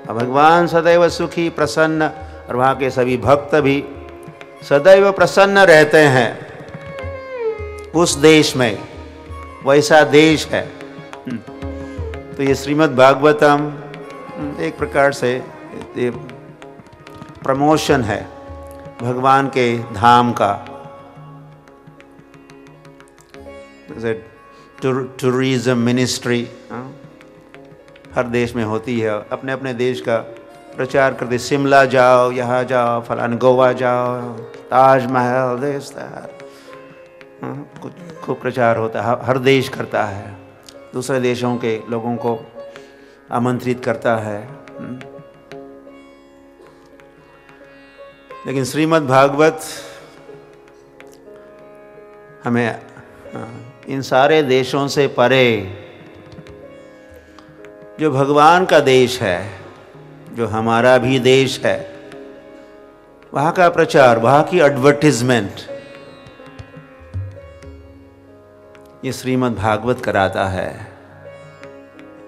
और भगवान सदैव सुखी प्रसन्न, और वहाँ के सभी भक्त भी सदैव प्रसन्न रहते हैं। उस देश में वैसा देश है। तो ये श्रीमद् भागवतम एक प्रकार से ये प्रमोशन है भगवान के धाम का। टूरिज्म मिनिस्ट्री हर देश में होती है, अपने अपने देश का प्रचार करते। शिमला जाओ, यहाँ जाओ, फलान गोवा जाओ, ताजमहल, देश कुछ खूब प्रचार होता है। हर देश करता है, दूसरे देशों के लोगों को आमंत्रित करता है। लेकिन श्रीमद् भागवत हमें इन सारे देशों से परे जो भगवान का देश है, जो हमारा भी देश है, वहाँ का प्रचार, वहाँ की एडवर्टाइजमेंट ये श्रीमद् भागवत कराता है।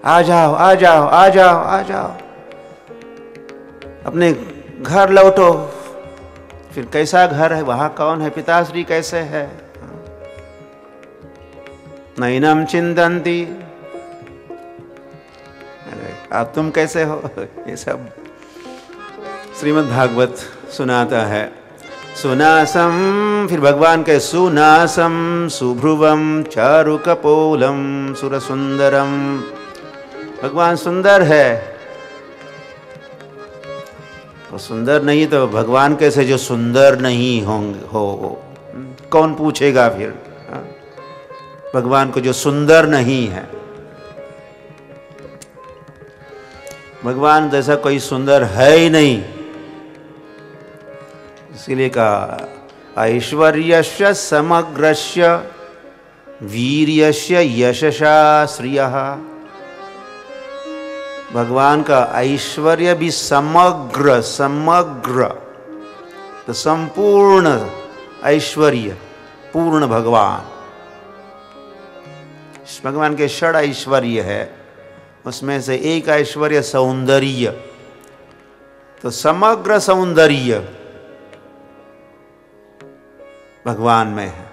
आ जाओ, आ जाओ, आ जाओ, आ जाओ, अपने घर लौटो। फिर कैसा घर है, वहाँ कौन है, पिताश्री कैसे है, नैनम चिंतन्ति, आप तुम कैसे हो, ये सब श्रीमद् भागवत सुनाता है। सुनासम, फिर भगवान के सुनासम सुभ्रुवम चारुकपोलम सुरसुंदरम। भगवान सुंदर है, तो सुंदर नहीं तो भगवान कैसे जो सुंदर नहीं होंगे हो कौन पूछेगा फिर भगवान को जो सुंदर नहीं है। भगवान जैसा कोई सुंदर है ही नहीं। इसीलिए कहा ऐश्वर्यस्य समग्रस्य वीर्यस्य यशसा श्रियः। भगवान का ऐश्वर्य भी समग्र, समग्र तो संपूर्ण ऐश्वर्य, पूर्ण भगवान। भगवान के षड ऐश्वर्य है, उसमें से एक ऐश्वर्य सौंदर्य, तो समग्र सौंदर्य भगवान में है।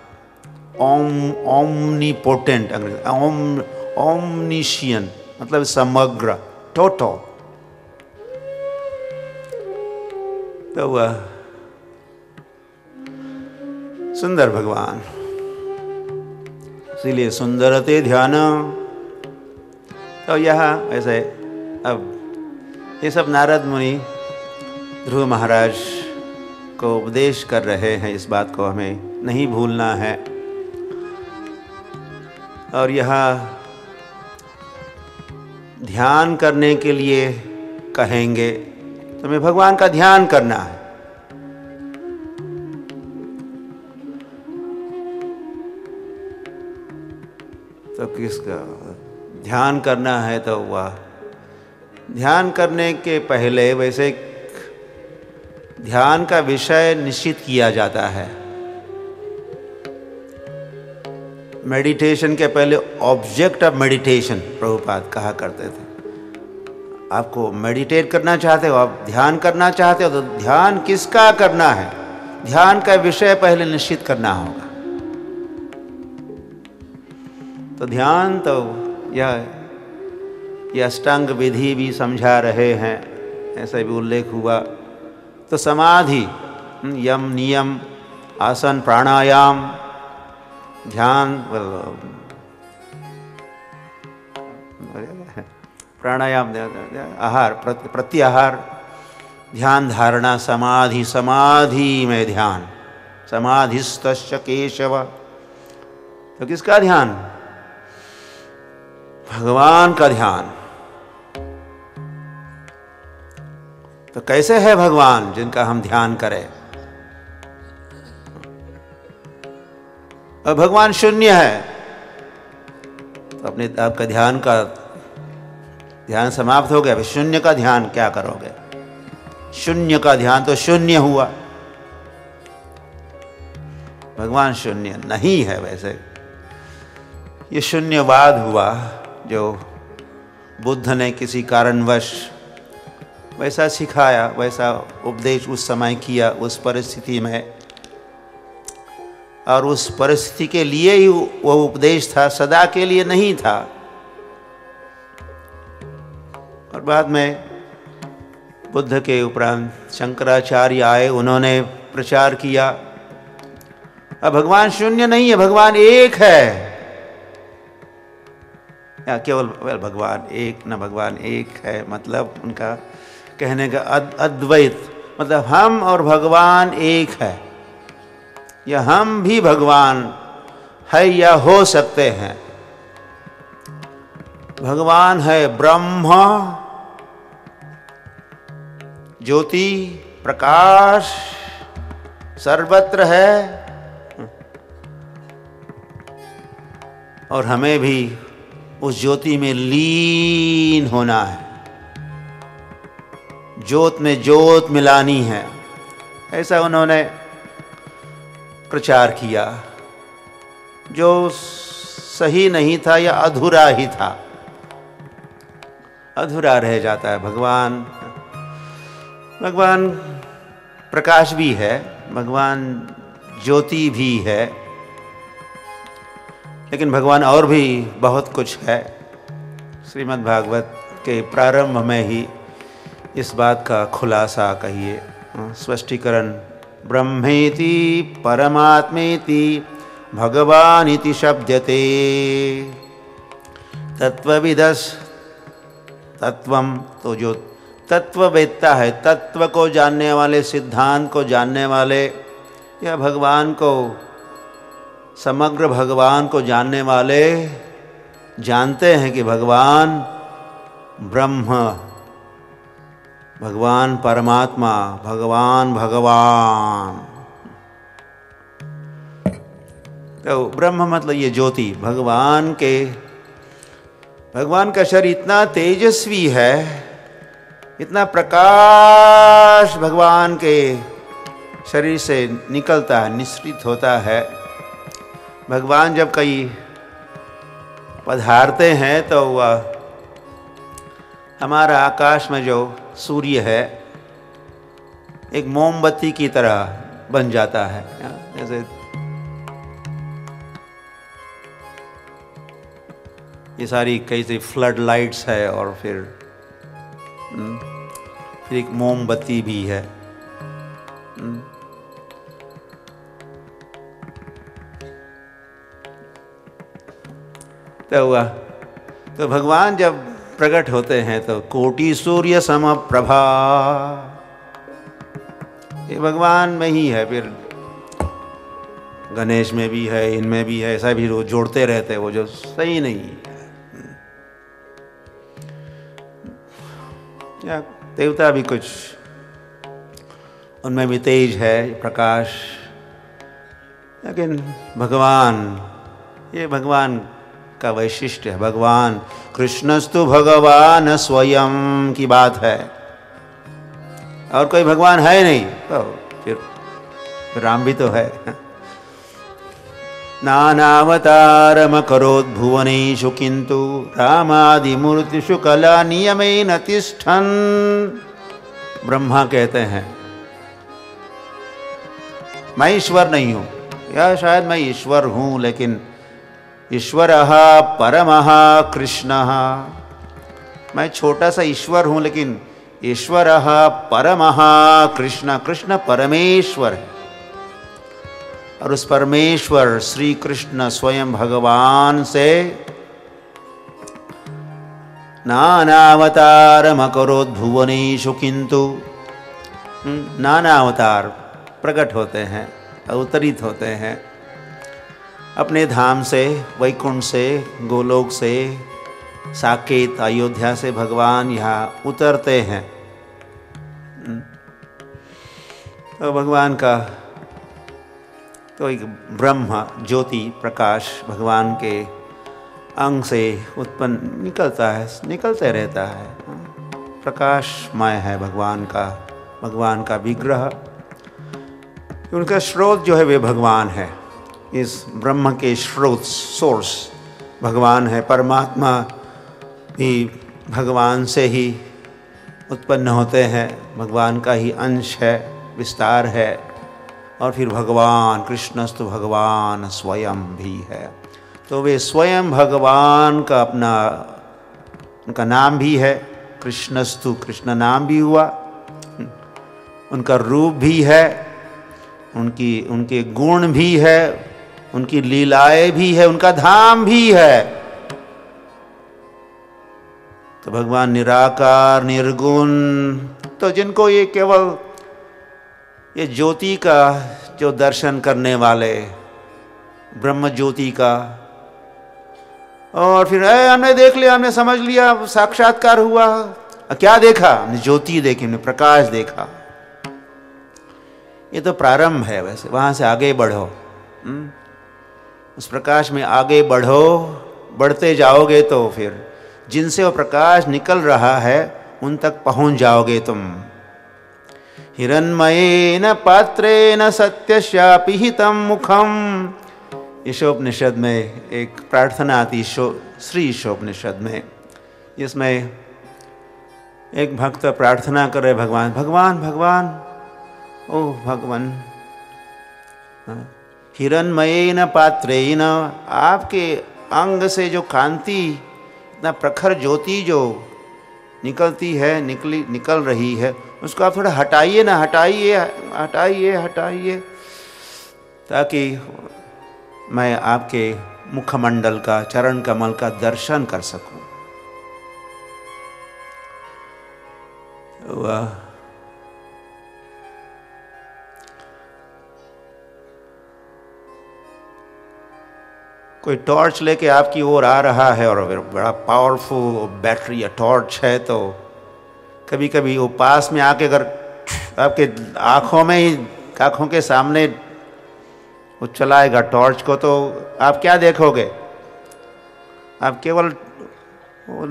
ओमनीपोटेंट, ओमनिशियन मतलब समग्र, टोटल। तो वह सुंदर भगवान, इसीलिए सुंदरते ध्यान। तो यहाँ ऐसे अब ये सब नारद मुनि ध्रुव महाराज को उपदेश कर रहे हैं, इस बात को हमें नहीं भूलना है। और यहाँ ध्यान करने के लिए कहेंगे, तुम्हें भगवान का ध्यान करना है। तो किसका ध्यान करना है, तो वह ध्यान करने के पहले वैसे ध्यान का विषय निश्चित किया जाता है। मेडिटेशन के पहले ऑब्जेक्ट ऑफ मेडिटेशन प्रभुपाद कहा करते थे। आपको मेडिटेट करना चाहते हो, आप ध्यान करना चाहते हो, तो ध्यान किसका करना है, ध्यान का विषय पहले निश्चित करना होगा। तो ध्यान तो यह अष्टांग विधि भी समझा रहे हैं, ऐसा भी उल्लेख हुआ। तो समाधि, यम नियम, आसन, प्राणायाम, ध्यान, प्राणायाम, आहार, प्रत्याहार, ध्यान धारणा, समाधि, समाधि में ध्यान, समाधिस्तस्य केशव। तो किसका ध्यान, भगवान का ध्यान। तो कैसे है भगवान जिनका हम ध्यान करें। और भगवान शून्य है, तो अपने आपका ध्यान समाप्त हो गया। फिर शून्य का ध्यान क्या करोगे? शून्य का ध्यान तो शून्य हुआ। भगवान शून्य नहीं है। वैसे ये शून्यवाद हुआ जो बुद्ध ने किसी कारणवश वैसा सिखाया, वैसा उपदेश उस समय किया, उस परिस्थिति में, और उस परिस्थिति के लिए ही वो उपदेश था, सदा के लिए नहीं था। और बाद में बुद्ध के उपरांत शंकराचार्य आए, उन्होंने प्रचार किया अब भगवान शून्य नहीं है, भगवान एक है। या केवल भगवान एक न, भगवान एक है मतलब उनका कहने का अद्वैत, मतलब हम और भगवान एक है, या हम भी भगवान है या हो सकते हैं। भगवान है ब्रह्म, ज्योति, प्रकाश, सर्वत्र है, और हमें भी उस ज्योति में लीन होना है, ज्योत में ज्योत मिलानी है। ऐसा उन्होंने प्रचार किया, जो सही नहीं था या अधूरा ही था, अधूरा रह जाता है। भगवान प्रकाश भी है, भगवान ज्योति भी है, लेकिन भगवान और भी बहुत कुछ है। श्रीमद् भागवत के प्रारंभ में ही इस बात का खुलासा कहिए, स्पष्टीकरण। ब्रह्मेति परमात्मेति भगवानिति शब्दते, तत्वविदस् तत्वम, तो जो तत्ववेत्ता है, तत्व को जानने वाले, सिद्धांत को जानने वाले, या भगवान को, समग्र भगवान को जानने वाले जानते हैं कि भगवान ब्रह्म, भगवान परमात्मा, भगवान भगवान। तो ब्रह्म मतलब ये ज्योति, भगवान का शरीर इतना तेजस्वी है, इतना प्रकाश भगवान के शरीर से निकलता है, निश्रित होता है। भगवान जब कहीं पधारते हैं तो वह हमारा आकाश में जो सूर्य है एक मोमबत्ती की तरह बन जाता है। जैसे ये सारी कैसे फ्लड लाइट्स है, और फिर एक मोमबत्ती भी है। तो भगवान जब प्रकट होते हैं तो कोटि सूर्य सम प्रभा, ये भगवान में ही है। फिर गणेश में भी है, इनमें भी है, ऐसा भी रोज जोड़ते रहते हैं, वो जो सही नहीं है। या देवता भी कुछ, उनमें भी तेज है, प्रकाश, लेकिन भगवान, ये भगवान का वैशिष्ट्य है। भगवान कृष्णस्तु भगवान स्वयं की बात है, और कोई भगवान है नहीं। तो फिर राम भी तो है। नानावतारम करोत् भुवनेषु किंतु रामादिमूर्तिषु कला नियमेन तिष्ठन्। ब्रह्मा कहते हैं मैं ईश्वर नहीं हूँ, या शायद मैं ईश्वर हूँ, लेकिन ईश्वरः परमः कृष्णः, मैं छोटा सा ईश्वर हूँ, लेकिन ईश्वरः परमः कृष्ण, कृष्ण परमेश्वर है, और उस परमेश्वर श्री कृष्ण स्वयं भगवान से नानावतारम अकरोत् भुवनेषु किंतु, नाना अवतार प्रकट होते हैं, अवतरित होते हैं अपने धाम से, वैकुंठ से, गोलोक से, साकेत अयोध्या से भगवान यहाँ उतरते हैं। तो भगवान का तो एक ब्रह्म ज्योति प्रकाश भगवान के अंग से उत्पन्न निकलता है, निकलते रहता है। प्रकाशमय है भगवान का विग्रह। उनका स्रोत जो है वे भगवान है। इस ब्रह्म के स्रोत, सोर्स भगवान है। परमात्मा भी भगवान से ही उत्पन्न होते हैं, भगवान का ही अंश है, विस्तार है। और फिर भगवान कृष्णस्तु भगवान स्वयं भी है। तो वे स्वयं भगवान का अपना उनका नाम भी है। कृष्णस्तु, कृष्ण नाम भी हुआ, उनका रूप भी है, उनके गुण भी है, उनकी लीलाएं भी है, उनका धाम भी है। तो भगवान निराकार निर्गुण, तो जिनको ये केवल ये ज्योति का जो दर्शन करने वाले, ब्रह्म ज्योति का, और फिर हमने देख लिया, हमने समझ लिया, साक्षात्कार हुआ। क्या देखा? हमने ज्योति देखी, हमने प्रकाश देखा। ये तो प्रारंभ है। वैसे वहां से आगे बढ़ो, उस प्रकाश में आगे बढ़ो। बढ़ते जाओगे तो फिर जिनसे वो प्रकाश निकल रहा है उन तक पहुंच जाओगे तुम। हिरण्मयेन पात्रेण सत्यस्यापि हितं मुखम। ईशोपनिषद में एक प्रार्थना आती, श्री ईशोपनिषद में, जिसमें एक भक्त प्रार्थना करे, भगवान भगवान भगवान, ओ भगवान, हिरण्मयेन पात्रेण, आपके अंग से जो कांति, इतना प्रखर ज्योति जो निकलती है, निकल रही है, उसको आप थोड़ा हटाइए ना, हटाइए, ताकि मैं आपके मुखमंडल का, चरण कमल का दर्शन कर सकूं। वाह, कोई टॉर्च लेके आपकी ओर आ रहा है और बड़ा पावरफुल बैटरी या टॉर्च है, तो कभी कभी वो पास में आके अगर आपके आँखों के सामने वो चलाएगा टॉर्च को, तो आप क्या देखोगे? आप केवल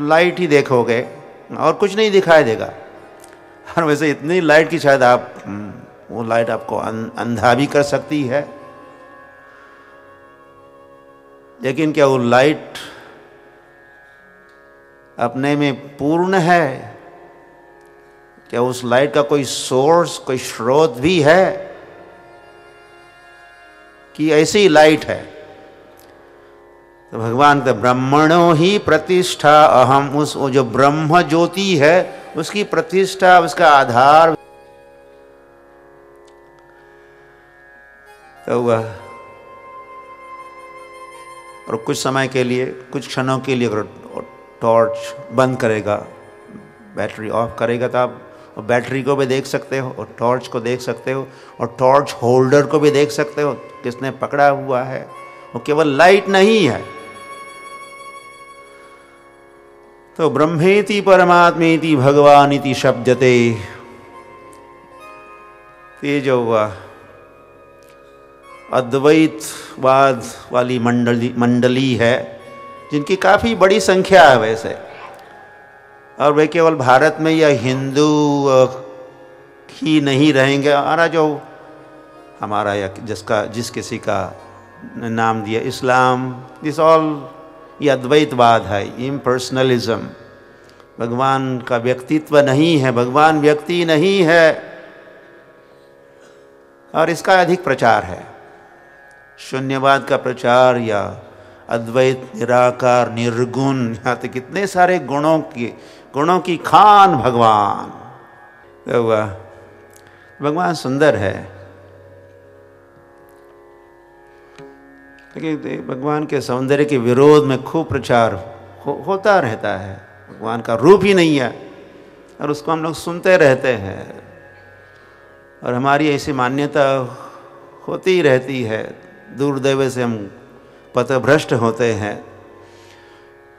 लाइट ही देखोगे और कुछ नहीं दिखाई देगा। और वैसे इतनी लाइट की शायद वो लाइट आपको अंधा भी कर सकती है। लेकिन क्या वो लाइट अपने में पूर्ण है? क्या उस लाइट का कोई सोर्स, कोई स्रोत भी है, कि ऐसी लाइट है? तो भगवान तो ब्रह्मणो ही प्रतिष्ठा अहम, वो जो ब्रह्म ज्योति है उसकी प्रतिष्ठा, उसका आधार। तो वह और कुछ समय के लिए, कुछ क्षणों के लिए अगर टॉर्च बंद करेगा, बैटरी ऑफ करेगा, तो आप बैटरी को भी देख सकते हो और टॉर्च को देख सकते हो और टॉर्च होल्डर को भी देख सकते हो, किसने पकड़ा हुआ है। वो केवल लाइट नहीं है। तो ब्रह्मेति परमात्मेति भगवानिति शब्दते, ये जो अद्वैतवाद वाली मंडली है, जिनकी काफ़ी बड़ी संख्या है वैसे, और वे केवल भारत में या हिंदू ही नहीं रहेंगे। हमारा या जिस किसी का नाम दिया इस्लाम, दिस ऑल, ये अद्वैतवाद है, इम्पर्सनलिज्म। भगवान का व्यक्तित्व नहीं है, भगवान व्यक्ति नहीं है, और इसका अधिक प्रचार है। शून्यवाद का प्रचार या अद्वैत, निराकार, निर्गुण, यहाँ तो कितने सारे गुणों की खान भगवान। तो भगवान सुंदर है, लेकिन भगवान के सौंदर्य के विरोध में खूब प्रचार होता रहता है। भगवान का रूप ही नहीं है और उसको हम लोग सुनते रहते हैं, और हमारी ऐसी मान्यता होती ही रहती है। दुर्दैव से हम पथभ्रष्ट होते हैं।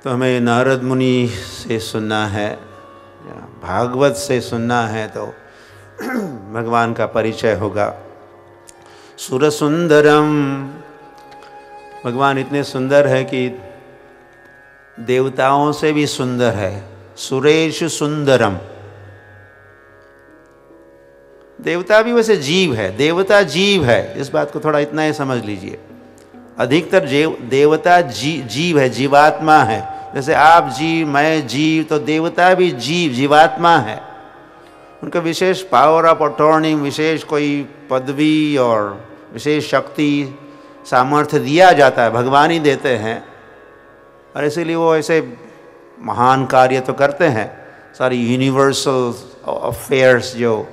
तो हमें नारद मुनि से सुनना है या भागवत से सुनना है, तो भगवान का परिचय होगा। सुरसुंदरम, भगवान इतने सुंदर है कि देवताओं से भी सुंदर है। सुरेशु सुंदरम। देवता भी वैसे जीव है, देवता जीव है, इस बात को थोड़ा इतना ही समझ लीजिए। अधिकतर देवता जीव है, जीवात्मा है। जैसे आप जीव, मैं जीव, तो देवता भी जीव, जीवात्मा है। उनका विशेष पावर ऑफ अटॉर्नी, विशेष कोई पदवी और विशेष शक्ति, सामर्थ्य दिया जाता है, भगवान ही देते हैं। और इसीलिए वो ऐसे महान कार्य तो करते हैं। सारी यूनिवर्सल अफेयर्स, जो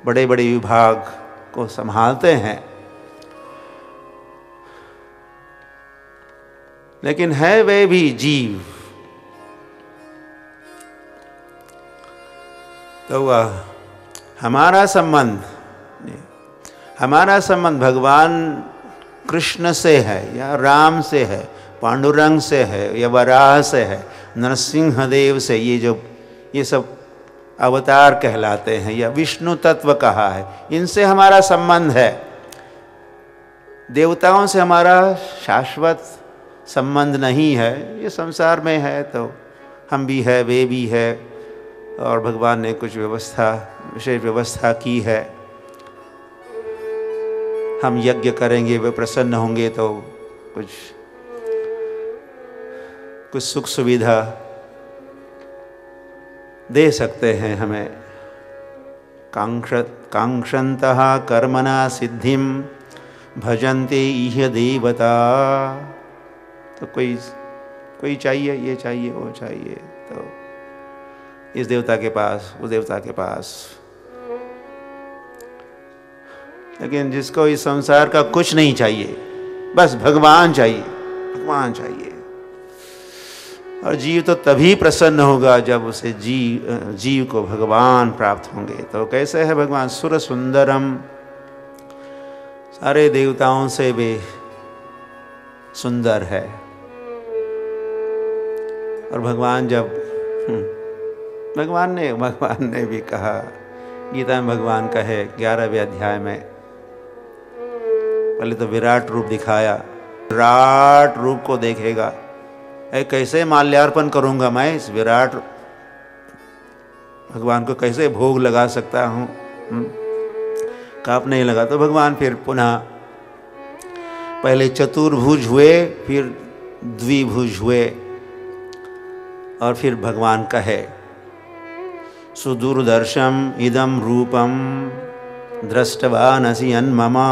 बड़े बड़े विभाग को संभालते हैं। लेकिन है वे भी जीव। तो हमारा संबंध भगवान कृष्ण से है, या राम से है, पांडुरंग से है, या वराह से है, नरसिंह देव से। ये सब अवतार कहलाते हैं, या विष्णु तत्व कहा है, इनसे हमारा संबंध है। देवताओं से हमारा शाश्वत संबंध नहीं है। ये संसार में है तो हम भी है, वे भी है, और भगवान ने कुछ विशेष व्यवस्था की है। हम यज्ञ करेंगे, वे प्रसन्न होंगे तो कुछ सुख सुविधा दे सकते हैं हमें। कांक्षन्तः कर्मणा सिद्धिम भजन्ते इह देवता। तो कोई चाहिए, ये चाहिए, वो चाहिए, तो इस देवता के पास, उस देवता के पास। लेकिन जिसको इस संसार का कुछ नहीं चाहिए, बस भगवान चाहिए, भगवान चाहिए। और जीव तो तभी प्रसन्न होगा जब उसे जीव को भगवान प्राप्त होंगे। तो कैसे है भगवान? सुर सुंदरम, सारे देवताओं से भी सुंदर है। और भगवान ने भी कहा, गीता में भगवान कहे 11वें अध्याय में, पहले तो विराट रूप दिखाया। विराट रूप को देखेगा, कैसे माल्यार्पण करूंगा मैं इस विराट भगवान को, कैसे भोग लगा सकता हूँ? काप नहीं लगा। तो भगवान फिर पुनः पहले चतुर्भुज हुए, फिर द्विभुज हुए, और फिर भगवान कहे सुदुर्दर्शम इदम रूपम दृष्टवानसि अन्ममा।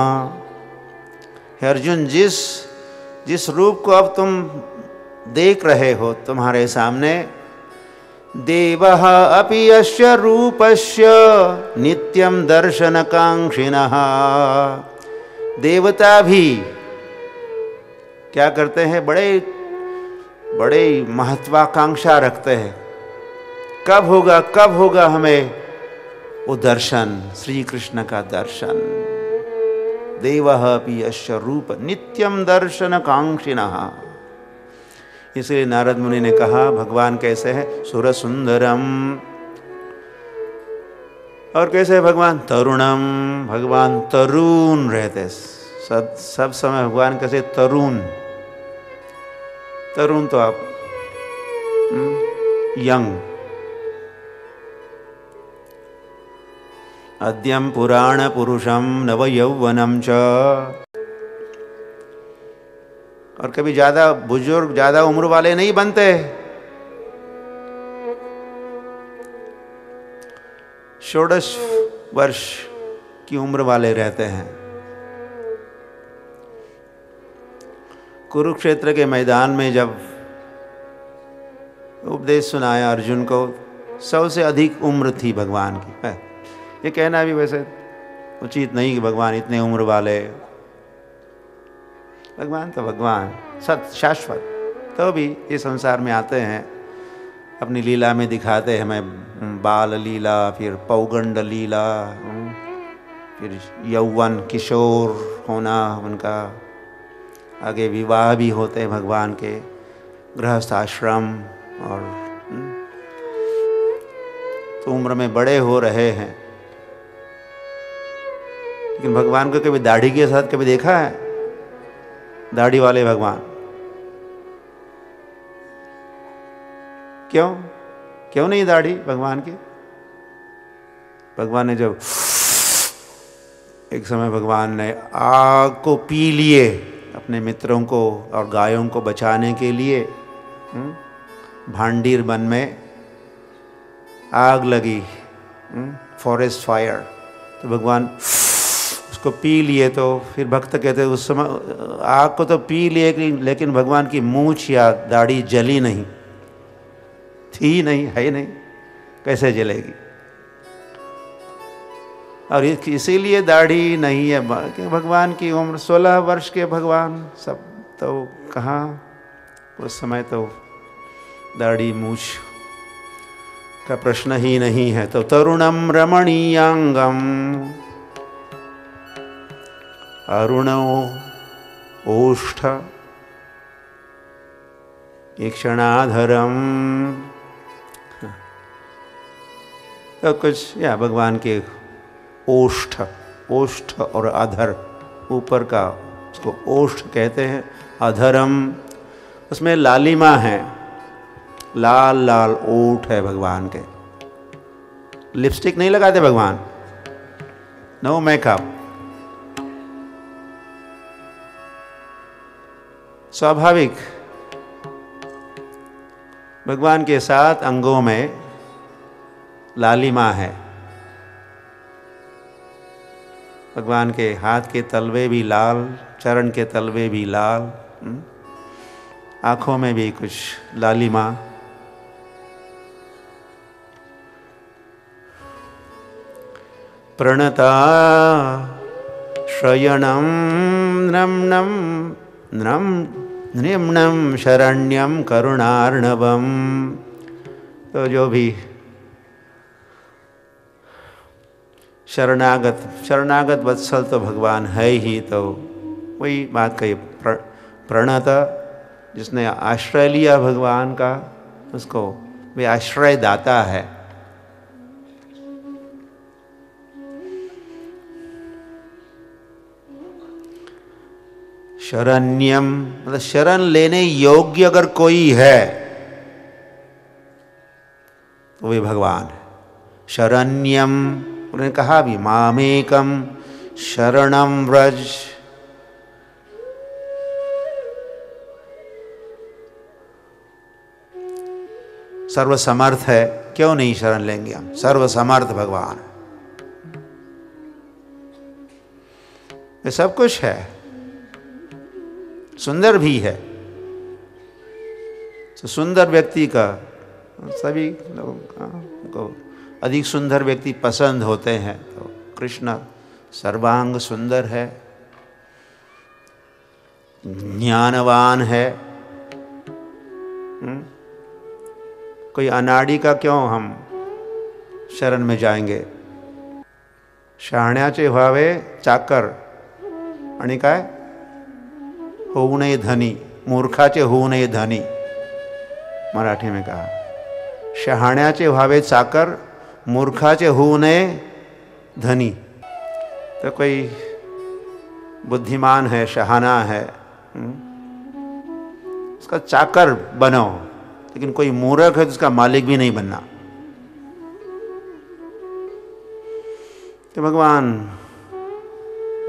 हे अर्जुन, जिस रूप को अब तुम देख रहे हो तुम्हारे सामने, देवः अपि यस्य रूपस्य नित्यं दर्शनकांक्षिणः। देवता भी क्या करते हैं? बड़े महत्वाकांक्षा रखते हैं। कब होगा हमें वो दर्शन, श्री कृष्ण का दर्शन। देवः अपि यस्य रूप नित्यं दर्शनकांक्षिणः। इसलिए नारद मुनि ने कहा भगवान कैसे है? सुर सुंदरम। और कैसे है भगवान? तरुणम। भगवान तरुण रहते, सब समय भगवान कैसे? तरुण तो आप यंग। अद्यम पुराण पुरुषम नव यौवनम च। और कभी ज्यादा बुजुर्ग, ज्यादा उम्र वाले नहीं बनते। षोडश वर्ष की उम्र वाले रहते हैं। कुरुक्षेत्र के मैदान में जब उपदेश सुनाया अर्जुन को, सबसे अधिक उम्र थी भगवान की। ये कहना भी वैसे उचित नहीं कि भगवान इतने उम्र वाले। भगवान तो भगवान, सत शाश्वत। तो भी इस संसार में आते हैं, अपनी लीला में दिखाते हैं। हमें बाल लीला, फिर पौगंड लीला, फिर यौवन, किशोर होना उनका, आगे विवाह भी होते हैं भगवान के, गृहस्थ आश्रम। और तो उम्र में बड़े हो रहे हैं। लेकिन भगवान को कभी दाढ़ी के साथ कभी देखा है? दाढ़ी वाले भगवान क्यों नहीं दाढ़ी भगवान की? भगवान ने जब एक समय भगवान ने आग को पी लिए अपने मित्रों को और गायों को बचाने के लिए, भांडीर वन में आग लगी, फॉरेस्ट फायर, तो भगवान उसको पी लिए। तो फिर भक्त कहते उस समय आग को तो पी लिए, लेकिन भगवान की मूंछ या दाढ़ी जली नहीं, थी नहीं, है नहीं, कैसे जलेगी? और इसीलिए दाढ़ी नहीं है कि भगवान की उम्र 16 वर्ष के भगवान सब, तो कहाँ उस समय तो दाढ़ी मूछ का प्रश्न ही नहीं है। तो तरुणम रमणीयांगम अरुणो ओष्ठ ईक्षणाधरम, तो कुछ या भगवान के ओष्ठ और अधर, ऊपर का उसको ओष्ठ कहते हैं, अधरम उसमें लालिमा है, लाल लाल ओठ है भगवान के। लिपस्टिक नहीं लगाते भगवान, नो मेकअप, स्वाभाविक। भगवान के 7 अंगों में लालिमा है। भगवान के हाथ के तलवे भी लाल, चरण के तलवे भी लाल, आँखों में भी कुछ लालिमा। प्रणता श्रयणम नम्नं निम्नं शरण्यं करुणार्णवम। तो जो भी शरणागत वत्सल तो भगवान है ही। तो वही बात कही, प्रणत जिसने आश्रय लिया भगवान का, उसको वे आश्रय दाता है। शरण्यम मतलब शरण लेने योग्य अगर कोई है तो वे भगवान है। शरण्यम उन्होंने कहा भी, मामेकम शरणम व्रज। सर्वसमर्थ है, क्यों नहीं शरण लेंगे हम? सर्वसमर्थ भगवान, ये सब कुछ है, सुंदर भी है। तो सुंदर व्यक्ति का सभी लोगों को अधिक सुंदर व्यक्ति पसंद होते हैं। तो कृष्ण सर्वांग सुंदर है, ज्ञानवान है। कोई अनाड़ी का क्यों हम शरण में जाएंगे? शहाण्याचे व्हावे चाकर आणि काय होऊ नये धनी, मूर्खाचे होऊ नये धनी, मराठी में कहा। शहाण्याचे व्हावे चाकर, मूर्खाचे होऊ नये धनी। तो कोई बुद्धिमान है, शहाना है, उसका चाकर बनो, लेकिन कोई मूर्ख है तो उसका मालिक भी नहीं बनना। तो भगवान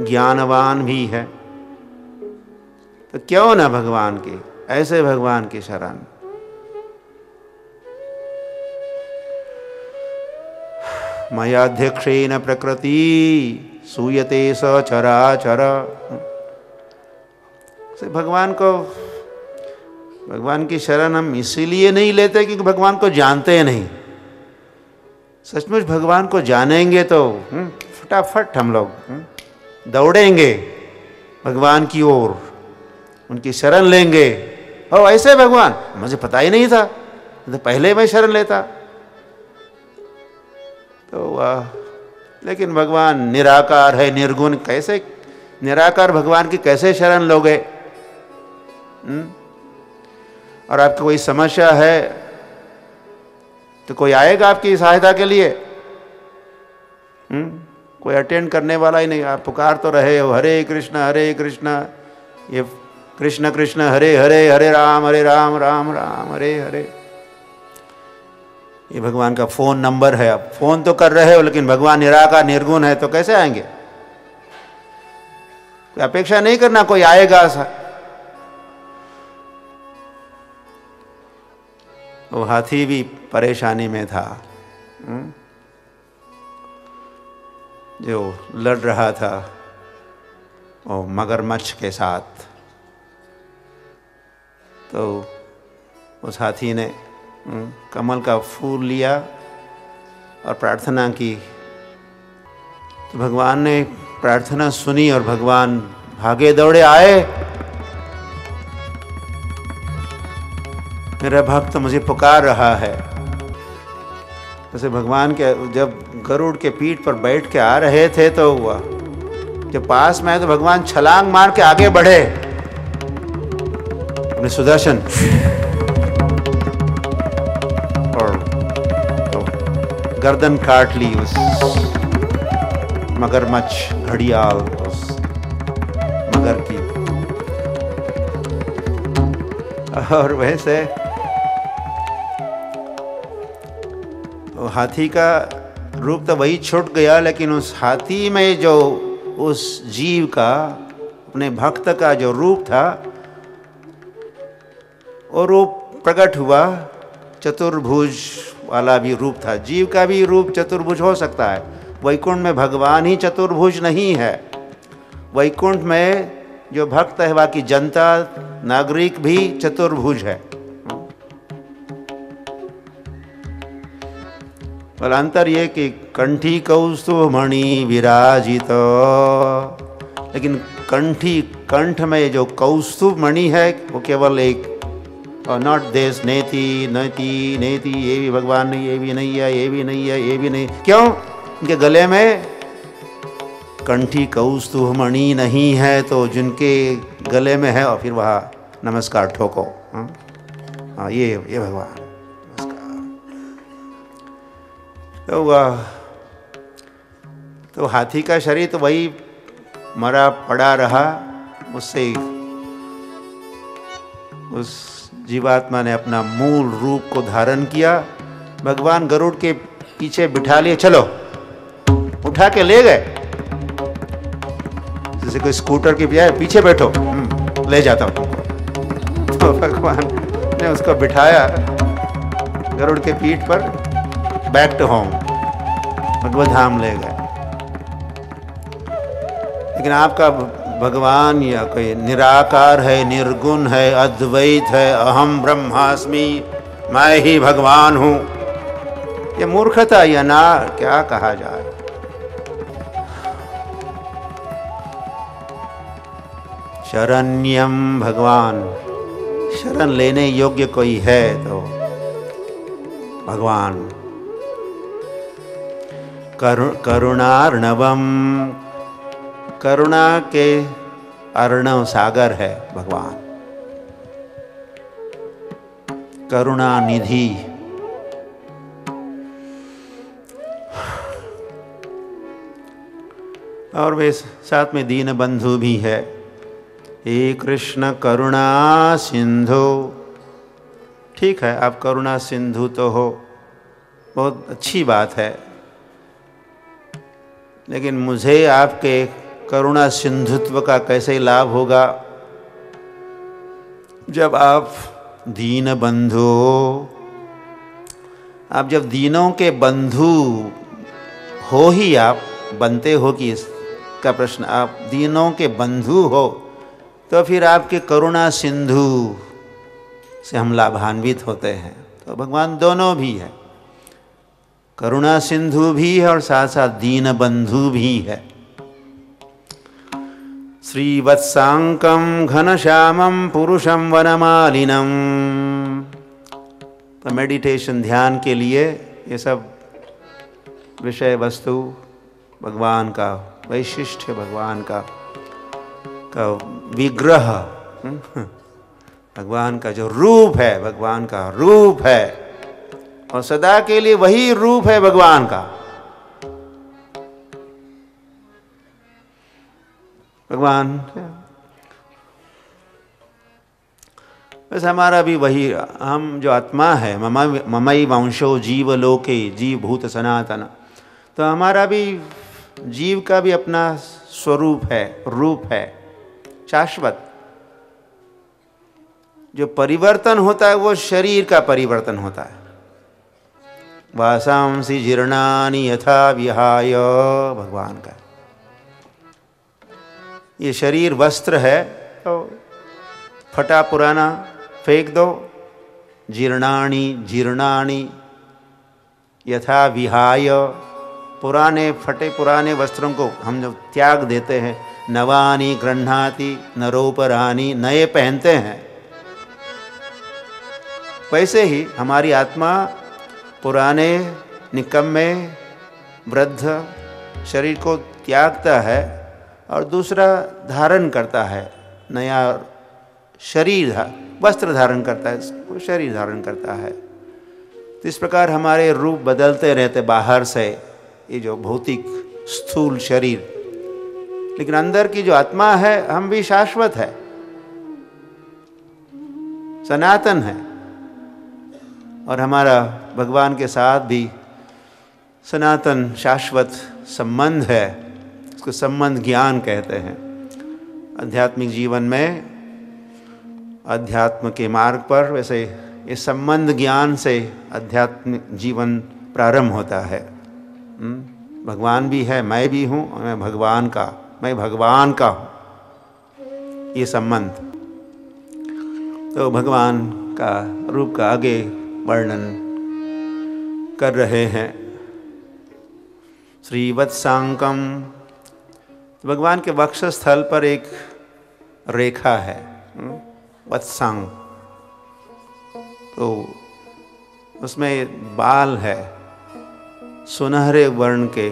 ज्ञानवान भी है, तो क्यों ना भगवान की, ऐसे भगवान की शरण। मयाध्यक्षेन प्रकृति सूयते स चराचर। भगवान को, भगवान की शरण हम इसीलिए नहीं लेते क्योंकि भगवान को जानते नहीं। सचमुच भगवान को जानेंगे तो फटाफट हम लोग दौड़ेंगे भगवान की ओर, उनकी शरण लेंगे। ओ ऐसे भगवान, मुझे पता ही नहीं था, तो पहले मैं शरण लेता। तो लेकिन भगवान निराकार है, निर्गुण, कैसे निराकार भगवान की कैसे शरण लोगे? और आपको कोई समस्या है तो कोई आएगा आपकी सहायता के लिए? कोई अटेंड करने वाला ही नहीं। आप पुकार तो रहे हो, हरे कृष्ण, ये कृष्ण कृष्ण हरे हरे, हरे राम राम राम हरे हरे। ये भगवान का फ़ोन नंबर है, अब फ़ोन तो कर रहे हो लेकिन भगवान निराकार निर्गुण है तो कैसे आएंगे? कोई अपेक्षा नहीं करना कोई आएगा ऐसा। वो हाथी भी परेशानी में था, जो लड़ रहा था वो मगरमच्छ के साथ। तो उस हाथी ने कमल का फूल लिया और प्रार्थना की। तो भगवान ने प्रार्थना सुनी और भगवान भागे दौड़े आए, मेरा भक्त मुझे पुकार रहा है। जैसे भगवान के जब गरुड़ के पीठ पर बैठ के आ रहे थे तो हुआ जब पास में आए तो भगवान छलांग मार के आगे बढ़े, अपने सुदर्शन और तो गर्दन काट ली उस मगरमच्छ घड़ियाल उस मगर की। और वैसे हाथी का रूप तो वही छूट गया, लेकिन उस हाथी में जो उस जीव का अपने भक्त का जो रूप था वो रूप प्रकट हुआ। चतुर्भुज वाला भी रूप था। जीव का भी रूप चतुर्भुज हो सकता है। वैकुंठ में भगवान ही चतुर्भुज नहीं है। वैकुंठ में जो भक्त है बाकी जनता नागरिक भी चतुर्भुज है। और अंतर ये कि कंठी कौस्तुभ मणि विराजित, लेकिन कंठ में जो कौस्तुभ मणि है वो केवल एक, और नॉट दिस नेति नति नेति, ये भी भगवान नहीं, ये भी नहीं है, ये भी नहीं है, ये भी नहीं। क्यों? उनके गले में कंठी कौस्तुभ मणि नहीं है, तो जिनके गले में है और फिर वहाँ नमस्कार ठोको। हाँ ये भगवान तो हाथी का शरीर तो वही मरा पड़ा रहा। उससे उस जीवात्मा ने अपना मूल रूप को धारण किया। भगवान गरुड़ के पीछे बिठा लिए, चलो उठा के ले गए। जैसे कोई स्कूटर के पीछे बैठो, ले जाता हूं तुमको। तो भगवान ने उसको बिठाया गरुड़ के पीठ पर, बैक टू होम, भगवत धाम ले गए। लेकिन आपका भगवान या कोई निराकार है, निर्गुण है, अद्वैत है, अहम ब्रह्मास्मि, मैं ही भगवान हूं, ये मूर्खता या ना क्या कहा जाए। शरण्यम भगवान, शरण लेने योग्य कोई है तो भगवान। करुणार्णवम, करुणा के अर्णव सागर है भगवान। करुणा निधि, और वे साथ में दीन बंधु भी है। हे कृष्ण करुणा सिंधु, ठीक है आप करुणा सिंधु तो हो, बहुत अच्छी बात है, लेकिन मुझे आपके करुणा सिंधुत्व का कैसे लाभ होगा जब आप दीन बंधु हो। आप जब दीनों के बंधु हो ही आप बनते हो कि इसका प्रश्न, आप दीनों के बंधु हो तो फिर आपके करुणा सिंधु से हम लाभान्वित होते हैं। तो भगवान दोनों भी है, करुणा सिंधु भी है और साथ साथ दीन बंधु भी है। श्रीवत्सांकम घनश्यामम पुरुषम वनमालिनम। तो मेडिटेशन ध्यान के लिए ये सब विषय वस्तु भगवान का वैशिष्ट्य, भगवान का विग्रह, भगवान का जो रूप है, भगवान का रूप है और सदा के लिए वही रूप है भगवान का। भगवान बस हमारा भी वही, हम जो आत्मा है, ममई वंशो जीव लोके, जीव भूत सनातन, तो हमारा भी जीव का भी अपना स्वरूप है, रूप है शाश्वत। जो परिवर्तन होता है वो शरीर का परिवर्तन होता है। वासांसि जीर्णानि यथा विहाय, भगवान का ये शरीर वस्त्र है, तो फटा पुराना फेंक दो। जीर्णानि जीर्णानि यथा विहाय, पुराने फटे पुराने वस्त्रों को हम जब त्याग देते हैं, नवानि गृह्णाति नरोपरानि, नए पहनते हैं, वैसे ही हमारी आत्मा पुराने निकम्मे वृद्ध शरीर को त्यागता है और दूसरा धारण करता है, नया शरीर वस्त्र धारण करता है, वो शरीर धारण करता है। तो इस प्रकार हमारे रूप बदलते रहते बाहर से, ये जो भौतिक स्थूल शरीर, लेकिन अंदर की जो आत्मा है हम भी शाश्वत है, सनातन है। और हमारा भगवान के साथ भी सनातन शाश्वत संबंध है, इसको संबंध ज्ञान कहते हैं। आध्यात्मिक जीवन में, अध्यात्म के मार्ग पर वैसे ये संबंध ज्ञान से आध्यात्मिक जीवन प्रारंभ होता है। भगवान भी है, मैं भी हूँ, मैं भगवान का हूँ, ये संबंध। तो भगवान का रूप का आगे वर्णन कर रहे हैं। श्रीवत्सांकम, भगवान के वक्षस्थल पर एक रेखा है, वत्सांग, तो उसमें बाल है, सुनहरे वर्ण के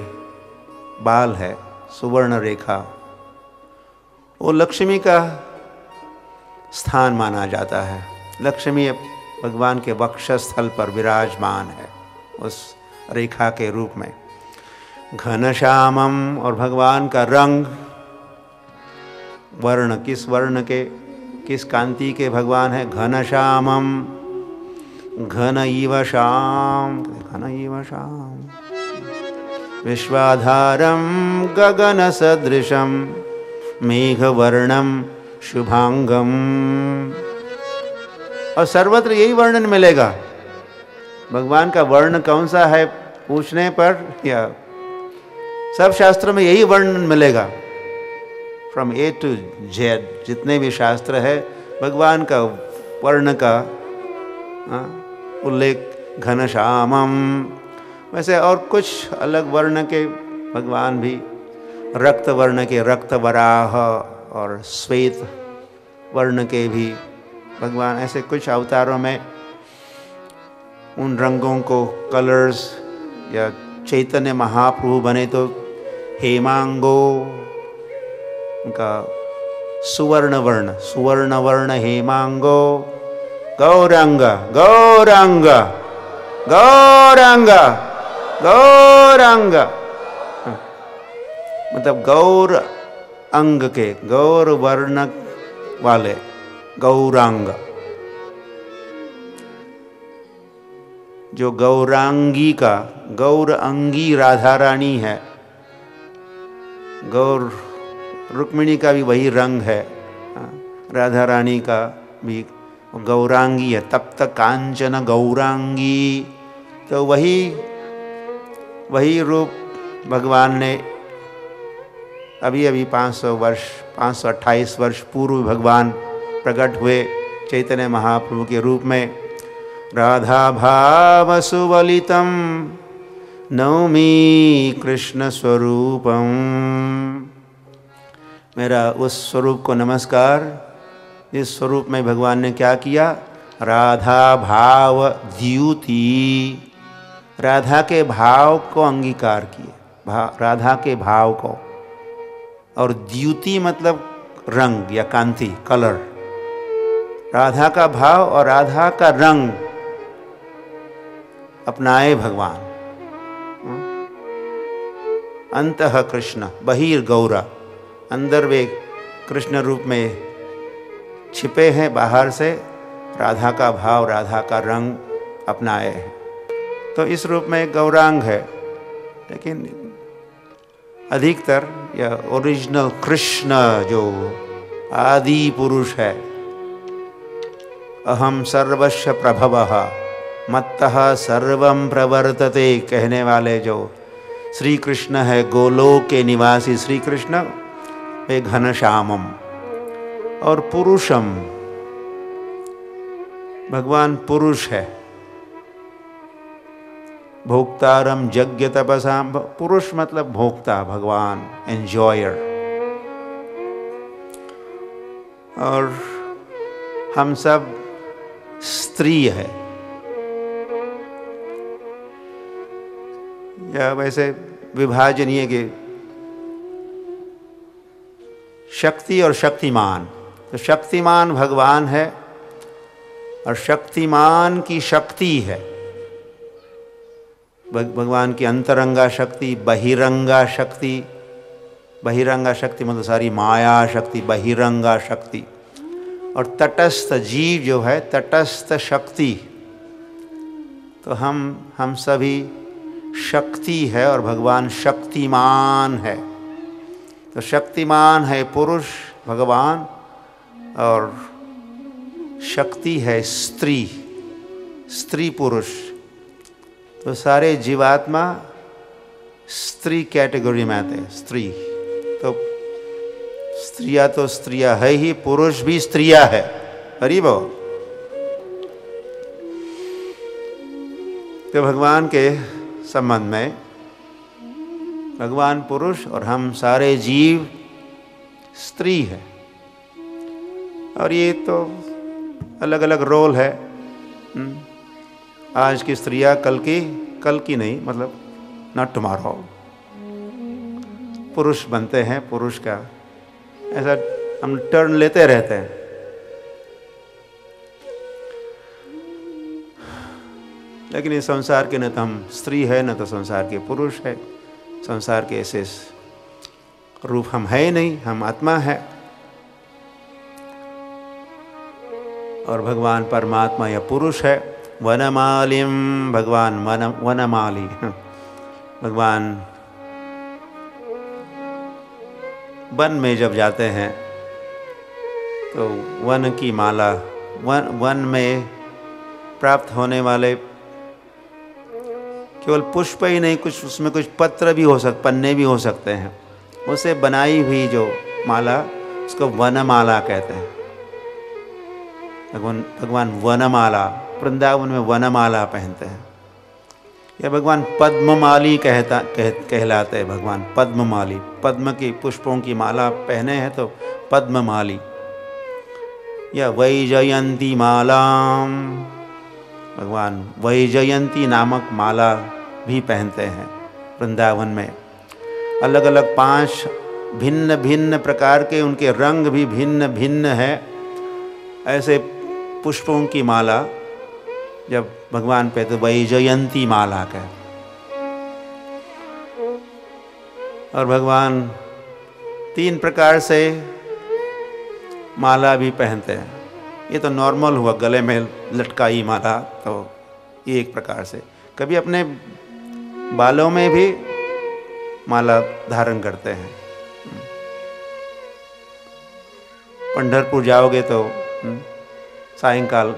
बाल है, सुवर्ण रेखा। वो लक्ष्मी का स्थान माना जाता है। लक्ष्मी भगवान के वक्षस्थल पर विराजमान है उस रेखा के रूप में। घनश्यामम, और भगवान का रंग, वर्ण, किस वर्ण के, किस कांति के भगवान है? घनश्यामम, घन इव श्याम, घन इव श्याम, विश्वाधारम गगन सदृशम, मेघवर्णम शुभांगम। और सर्वत्र यही वर्णन मिलेगा। भगवान का वर्ण कौन सा है पूछने पर, या सब शास्त्रों में यही वर्णन मिलेगा। फ्रॉम ए टू जेड जितने भी शास्त्र है, भगवान का वर्ण का उल्लेख घनश्यामम। वैसे और कुछ अलग वर्ण के भगवान भी, रक्त वर्ण के रक्तवराह और श्वेत वर्ण के भी भगवान, ऐसे कुछ अवतारों में उन रंगों को, कलर्स, या चैतन्य महाप्रभु बने तो हेमांगो, उनका सुवर्ण वर्ण हेमांगो, गौरांग गौरांग गौरांग गौरांग, मतलब गौर अंग के, गौर वर्ण वाले गौरांग। जो गौरांगी का, गौर अंगी राधा रानी है, गौर रुक्मिणी का भी वही रंग है, राधा रानी का भी गौरांगी है, तप्त कांचन गौरांगी। तो वही रूप भगवान ने अभी 528 वर्ष पूर्व भगवान प्रकट हुए चैतन्य महाप्रभु के रूप में। राधा भाव सुवलितम नौमी कृष्ण स्वरूपम, मेरा उस स्वरूप को नमस्कार। इस स्वरूप में भगवान ने क्या किया? राधा भाव द्युति, राधा के भाव को अंगीकार किए, राधा के भाव को। और द्युति मतलब रंग या कांति, कलर। राधा का भाव और राधा का रंग अपनाए भगवान। अंतः कृष्ण बहिर्गौरा, अंदर वे कृष्ण रूप में छिपे हैं, बाहर से राधा का भाव, राधा का रंग अपनाए हैं। तो इस रूप में गौरांग है, लेकिन अधिकतर यह ओरिजिनल कृष्ण जो आदि पुरुष है, अहम सर्वस्य प्रभवः मत्तः सर्वं प्रवर्तते कहने वाले जो श्री कृष्ण है, गोलोक के निवासी श्री कृष्ण, वे घनश्यामम। और पुरुषम, भगवान पुरुष है। भोक्तारम यज्ञ तपसाम, पुरुष मतलब भोक्ता, भगवान एंजॉयर। और हम सब स्त्री है, या वैसे विभाजन ये कि शक्ति और शक्तिमान। तो शक्तिमान भगवान है और शक्तिमान की शक्ति है। भगवान की अंतरंगा शक्ति, बहिरंगा शक्ति। बहिरंगा शक्ति मतलब सारी माया शक्ति, बहिरंगा शक्ति। और तटस्थ जीव जो है, तटस्थ शक्ति। तो हम सभी शक्ति है और भगवान शक्तिमान है। तो शक्तिमान है पुरुष भगवान, और शक्ति है स्त्री, स्त्री पुरुष। तो सारे जीवात्मा स्त्री कैटेगरी में आते हैं, स्त्री। तो स्त्रियाँ तो स्त्रियाँ है ही, पुरुष भी स्त्रियाँ है। हरि बोल। तो भगवान के संबंध में भगवान पुरुष और हम सारे जीव स्त्री है। और ये तो अलग अलग रोल है। आज की स्त्रियाँ कल की नहीं, मतलब नॉट टुमारो पुरुष बनते हैं। पुरुष का ऐसा हम टर्न लेते रहते हैं। लेकिन इस संसार के न तो हम स्त्री है, न तो संसार के पुरुष है। संसार के ऐसे रूप हम है ही नहीं, हम आत्मा है। और भगवान परमात्मा या पुरुष है। वनमालिम, भगवान वनमाली। भगवान वन में जब जाते हैं तो वन की माला, वन में प्राप्त होने वाले केवल पुष्प ही नहीं, कुछ उसमें कुछ पत्र भी हो सकते, पन्ने भी हो सकते हैं। उसे बनाई हुई जो माला, उसको वनमाला कहते हैं। भगवान वनमाला, वृंदावन में वनमाला पहनते हैं। या भगवान पद्ममाली कहलाते हैं। भगवान पद्ममाली, पद्म की पुष्पों की माला पहने हैं तो पद्ममाली। या वैजयंती मालाम, भगवान वैजयंती नामक माला भी पहनते हैं। वृंदावन में अलग अलग 5 भिन्न भिन्न प्रकार के, उनके रंग भी भिन्न भिन्न है। ऐसे पुष्पों की माला जब भगवान पे, तो वैजयंती माला का। और भगवान 3 प्रकार से माला भी पहनते हैं। ये तो नॉर्मल हुआ, गले में लटकाई माला, तो ये एक प्रकार से। कभी अपने बालों में भी माला धारण करते हैं। पंढरपुर जाओगे तो सायंकाल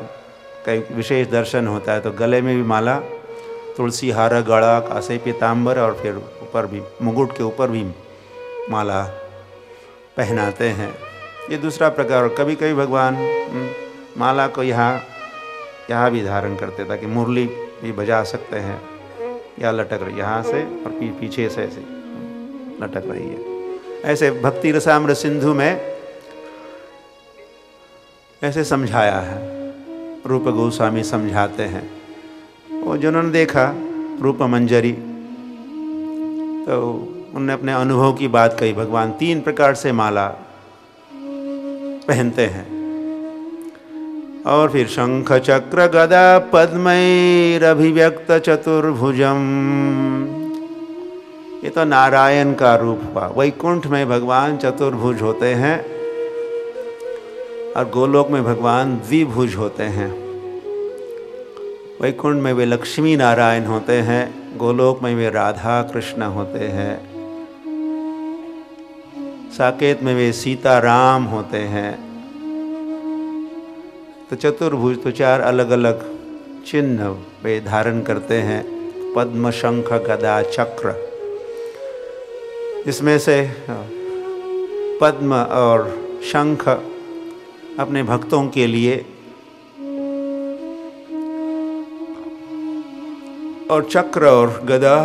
कई विशेष दर्शन होता है, तो गले में भी माला, तुलसी हार, गड़ा, कासे पीताम्बर, और फिर ऊपर भी मुकुट के ऊपर भी माला पहनाते हैं। ये दूसरा प्रकार। कभी कभी भगवान माला को यहाँ भी धारण करते, ताकि मुरली भी बजा सकते हैं। या लटक रही यहाँ से और पीछे से ऐसे लटक रही है। ऐसे भक्ति रसामृत सिंधु में ऐसे समझाया है। रूप गोस्वामी समझाते हैं। वो जिन्होंने देखा रूप मंजरी, तो उन्होंने अपने अनुभव की बात कही। भगवान 3 प्रकार से माला पहनते हैं। और फिर शंख चक्र गदा पद्मैरभिव्यक्त चतुर्भुजम, ये तो नारायण का रूप हुआ। वैकुंठ में भगवान चतुर्भुज होते हैं। और गोलोक में भगवान द्विभुज होते हैं। वैकुंठ में वे लक्ष्मी नारायण होते हैं, गोलोक में वे राधा कृष्ण होते हैं, साकेत में वे सीता राम होते हैं। तो चतुर्भुज तो चार अलग अलग चिन्ह वे धारण करते हैं, पद्म शंख गदा चक्र। इसमें से पद्म और शंख अपने भक्तों के लिए और चक्र और गदा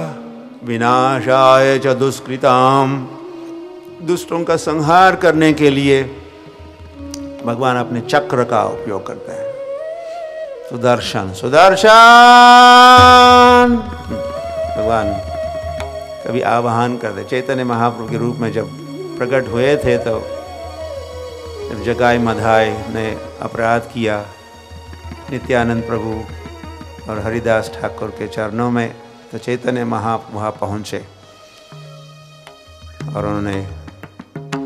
विनाशाय च दुष्कृताम, दुष्टों का संहार करने के लिए भगवान अपने चक्र का उपयोग करते हैं। सुदर्शन सुदर्शन भगवान कभी आवाहन करते। चैतन्य महाप्रभु के रूप में जब प्रकट हुए थे तो जब जगाई मधाई ने अपराध किया, नित्यानंद प्रभु और हरिदास ठाकुर के चरणों में, तो चैतन्य महाप्रभु वहाँ पहुँचे और उन्होंने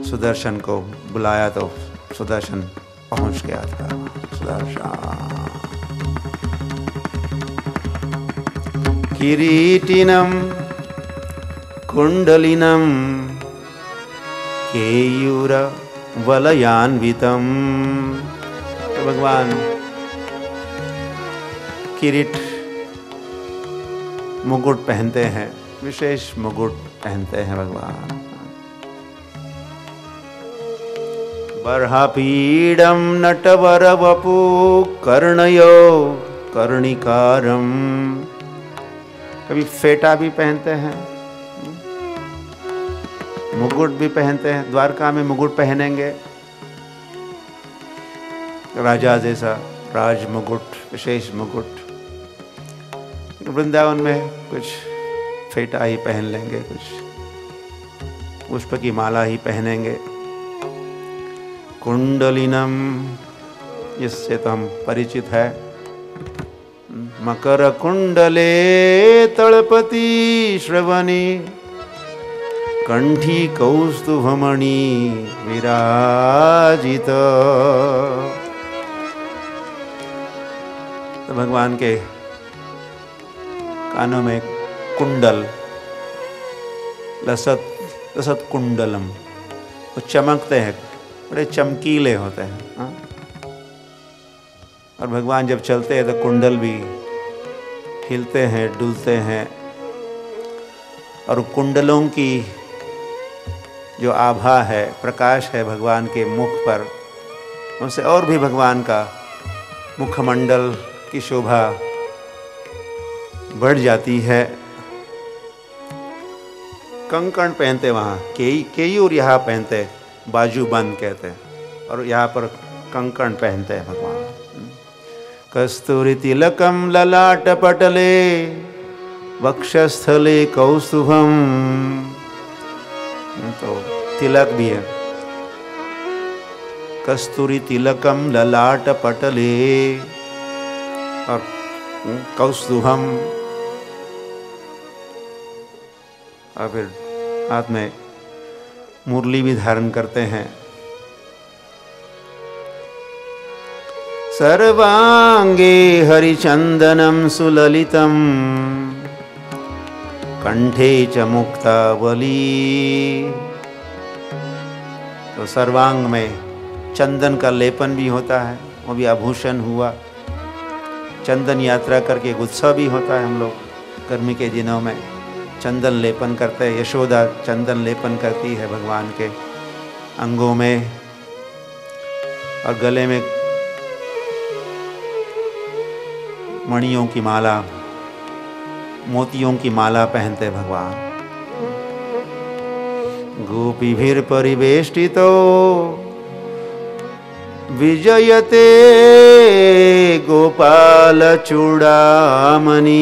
सुदर्शन को बुलाया तो सुदर्शन पहुँच गया था। सुदर्शन किरीटिनम कुंडलिनम केयूर वलयान्वितम। तो भगवान किरीट मुकुट पहनते हैं, विशेष मुकुट पहनते हैं भगवान। बर्हापीडम नटवर वपु कर्णयो कर्णिकारम। कभी फेटा भी पहनते हैं, मुकुट भी पहनते हैं। द्वारका में मुकुट पहनेंगे, राजा जैसा राज मुकुट, विशेष मुकुट। वृंदावन में कुछ फेटा ही पहन लेंगे, कुछ पुष्प की माला ही पहनेंगे। कुंडलिनम, इससे तो हम परिचित है। मकर कुंडले तलपति श्रवणी कंठी कौस्तुभमणि विराजित। तो भगवान के कानों में कुंडल, लसत लसत कुंडलम, वो चमकते हैं, बड़े चमकीले होते हैं। हाँ? और भगवान जब चलते हैं तो कुंडल भी हिलते हैं, डुलते हैं। और कुंडलों की जो आभा है, प्रकाश है भगवान के मुख पर, उनसे और भी भगवान का मुखमंडल की शोभा बढ़ जाती है। कंकण पहनते वहाँ, केयूर यहाँ पहनते, बाजूबंद कहते हैं, और यहाँ पर कंकण पहनते हैं भगवान। कस्तूरी तिलकम ललाट पटले वक्षस्थले कौस्तुभम। तो तिलक भी है, कस्तूरी तिलकम ललाट पटले और कौस्तुभम। और फिर हाथ में मुरली भी धारण करते हैं। सर्वांगे हरिचंदनम सुललितम कंठे च मुक्तावली। तो सर्वांग में चंदन का लेपन भी होता है, वो भी आभूषण हुआ। चंदन यात्रा करके एक उत्सव भी होता है। हम लोग गर्मी के दिनों में चंदन लेपन करते हैं। यशोदा चंदन लेपन करती है भगवान के अंगों में, और गले में मणियों की माला, मोतियों की माला पहनते भगवान। गोपीभिर परिवेष्टितो विजयते गोपाल चूड़ामणि।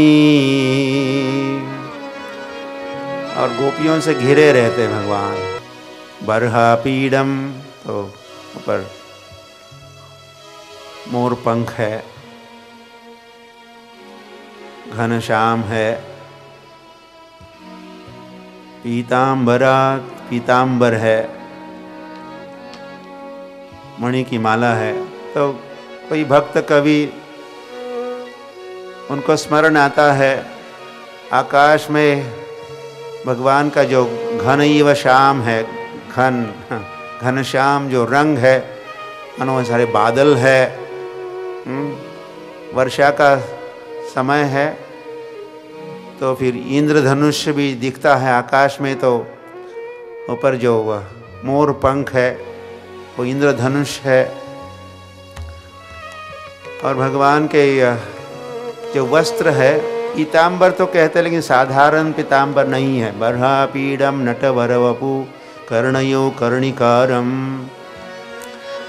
और गोपियों से घिरे रहते भगवान। बरहा पीडम, तो ऊपर मोर पंख है, घनश्याम है। पीतांबरा, पीतांबर है, मणि की माला है। तो कोई भक्त कवि उनको स्मरण आता है, आकाश में भगवान का जो घनैव श्याम है, घन श्याम जो रंग है, मानो सारे बादल है, वर्षा का समय है, तो फिर इंद्रधनुष भी दिखता है आकाश में। तो ऊपर जो मोर पंख है वो इंद्रधनुष है। और भगवान के जो वस्त्र है, पीताम्बर तो कहते हैं, लेकिन साधारण पीताम्बर नहीं है। बर्हा पीडम नटवर वपु कर्णयो कर्णिकारम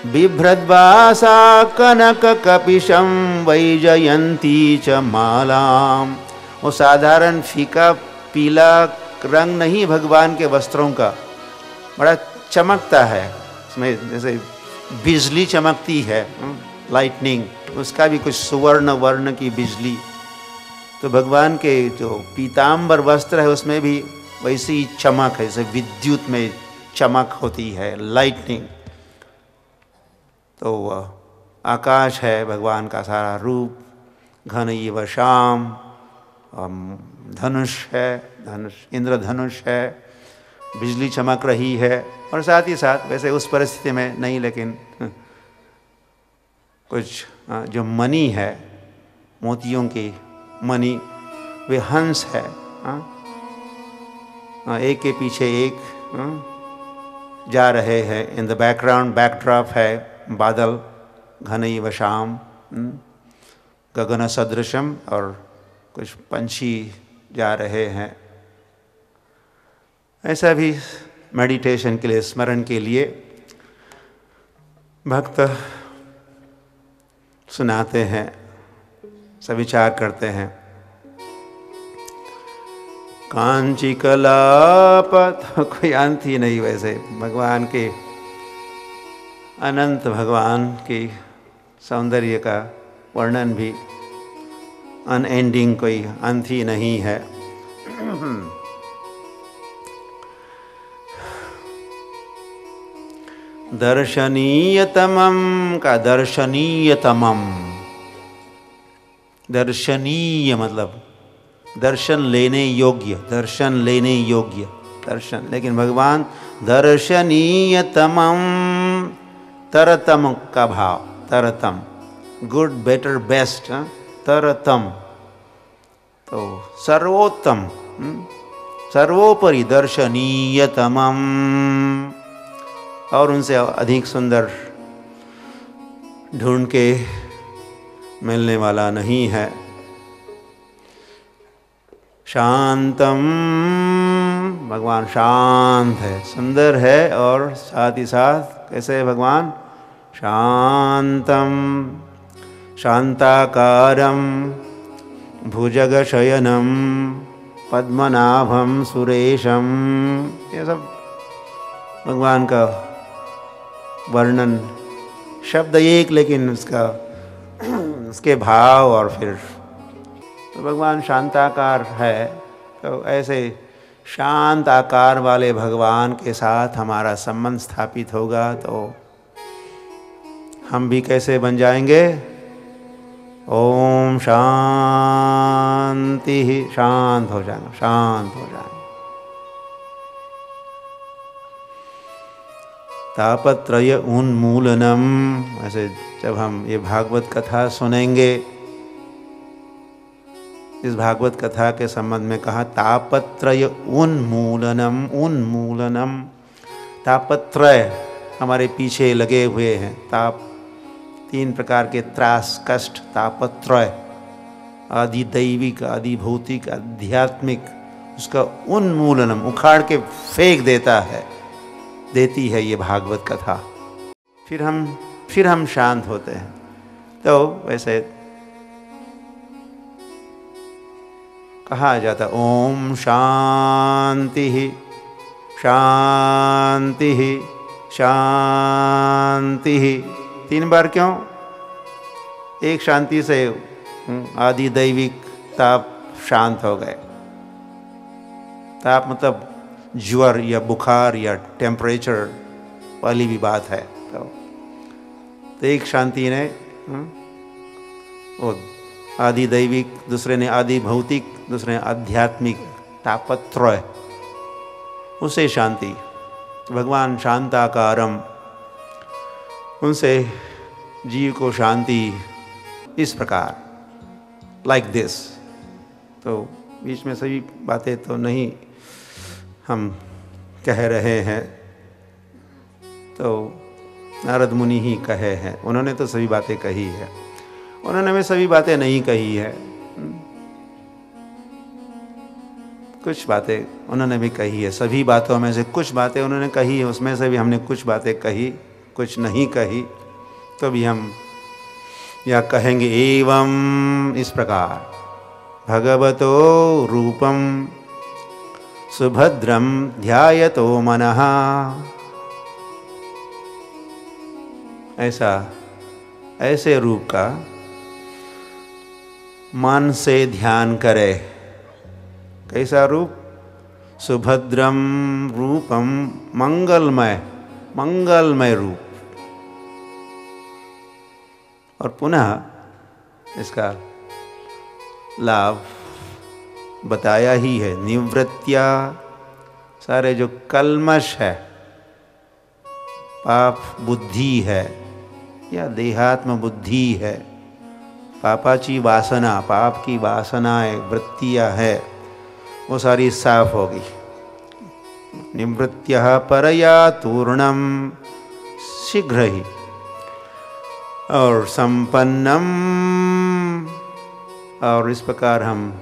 बिभ्रद्वासा कनक कपिशम वैजयंती च मालाम। वो साधारण फीका पीला रंग नहीं भगवान के वस्त्रों का, बड़ा चमकता है उसमें, जैसे बिजली चमकती है, लाइटनिंग, उसका भी कुछ सुवर्ण वर्ण की बिजली। तो भगवान के जो पीताम्बर वस्त्र है उसमें भी वैसी चमक है, जैसे विद्युत में चमक होती है, लाइटनिंग। तो आकाश है भगवान का सारा रूप, घनैव श्याम, धनुष है, धनुष इंद्रधनुष है, बिजली चमक रही है। और साथ ही साथ, वैसे उस परिस्थिति में नहीं, लेकिन कुछ जो मणि है, मोतियों की मणि, वे हंस है, एक के पीछे एक जा रहे हैं। इन द बैकग्राउंड बैकड्रॉप है बादल, घनैव श्याम, गगन सदृशम, और कुछ पंछी जा रहे हैं। ऐसा भी मेडिटेशन के लिए, स्मरण के लिए भक्त सुनाते हैं, सविचार करते हैं। कांची कलापत, कोई अंत ही नहीं। वैसे भगवान के अनंत, भगवान की सौंदर्य का वर्णन भी अनएंडिंग, कोई अंत ही नहीं है। दर्शनीयतमम का दर्शनीयतमम, दर्शनीय मतलब दर्शन लेने योग्य, दर्शन लेने योग्य दर्शन। लेकिन भगवान दर्शनीयतमम, तरतम का भाव, तरतम, गुड, बेटर, बेस्ट, तरतम, तो सर्वोत्तम, सर्वोपरि, दर्शनीयतमम। और उनसे अधिक सुंदर ढूंढ के मिलने वाला नहीं है। शांतम, भगवान शांत है, सुंदर है, और साथ ही साथ कैसे है भगवान? शांतम, शांताकारम, भुजगशयनम, पद्मनाभम सुरेशम। ये सब भगवान का वर्णन, शब्द एक, लेकिन उसके भाव। और फिर तो भगवान शांताकार है, तो ऐसे शांत आकार वाले भगवान के साथ हमारा संबंध स्थापित होगा तो हम भी कैसे बन जाएंगे? ओम शांति, शांत हो जाना, शांत हो जाना। तापत्रय उन्मूलनम, ऐसे जब हम ये भागवत कथा सुनेंगे, इस भागवत कथा के संबंध में कहा तापत्रय उन्मूलनम, उन्मूलनम। तापत्रय हमारे पीछे लगे हुए हैं, ताप, तीन प्रकार के त्रास, कष्ट, तापत्रय, आदि दैविक, आदि भौतिक, आध्यात्मिक, उसका उन्मूलनम, उखाड़ के फेंक देती है ये भागवत कथा। फिर हम शांत होते हैं। तो वैसे कहा जाता ओम शांति शांति शांति। 3 बार क्यों? एक शांति से आदि दैविक ताप शांत हो गए। ताप मतलब ज्वर या बुखार या टेम्परेचर वाली भी बात है। तो तो एक शांति ने वो आदि दैविक, दूसरे ने आदि भौतिक, दूसरे ने आध्यात्मिक तापत्रय, उसे शांति। भगवान शांताकारम, उनसे जीव को शांति इस प्रकार, लाइक दिस। तो बीच में सभी बातें तो नहीं हम कह रहे हैं, तो नारद मुनि ही कहे हैं। उन्होंने तो सभी बातें कही है, उन्होंने भी सभी बातें नहीं कही है, कुछ बातें उन्होंने भी कही है। सभी बातों में से कुछ बातें उन्होंने कही है, उसमें से भी हमने कुछ बातें कही, कुछ नहीं कही, तो भी हम या कहेंगे एवं इस प्रकार। भगवतो रूपम सुभद्रम ध्यायतो मनः, ऐसे रूप का मन से ध्यान करे। कैसा रूप? सुभद्रम रूपम, मंगलमय रूप। और पुनः इसका लाभ बताया ही है। निवृत्त्या, सारे जो कल्मश है, पाप बुद्धि है या देहात्म बुद्धि है, पापाची वासना, पाप की वासनाएं, वृत्तियां है, वो सारी साफ होगी। निवृत्त्या परया तूर्णम, शीघ्र ही। और संपन्नम, और इस प्रकार हम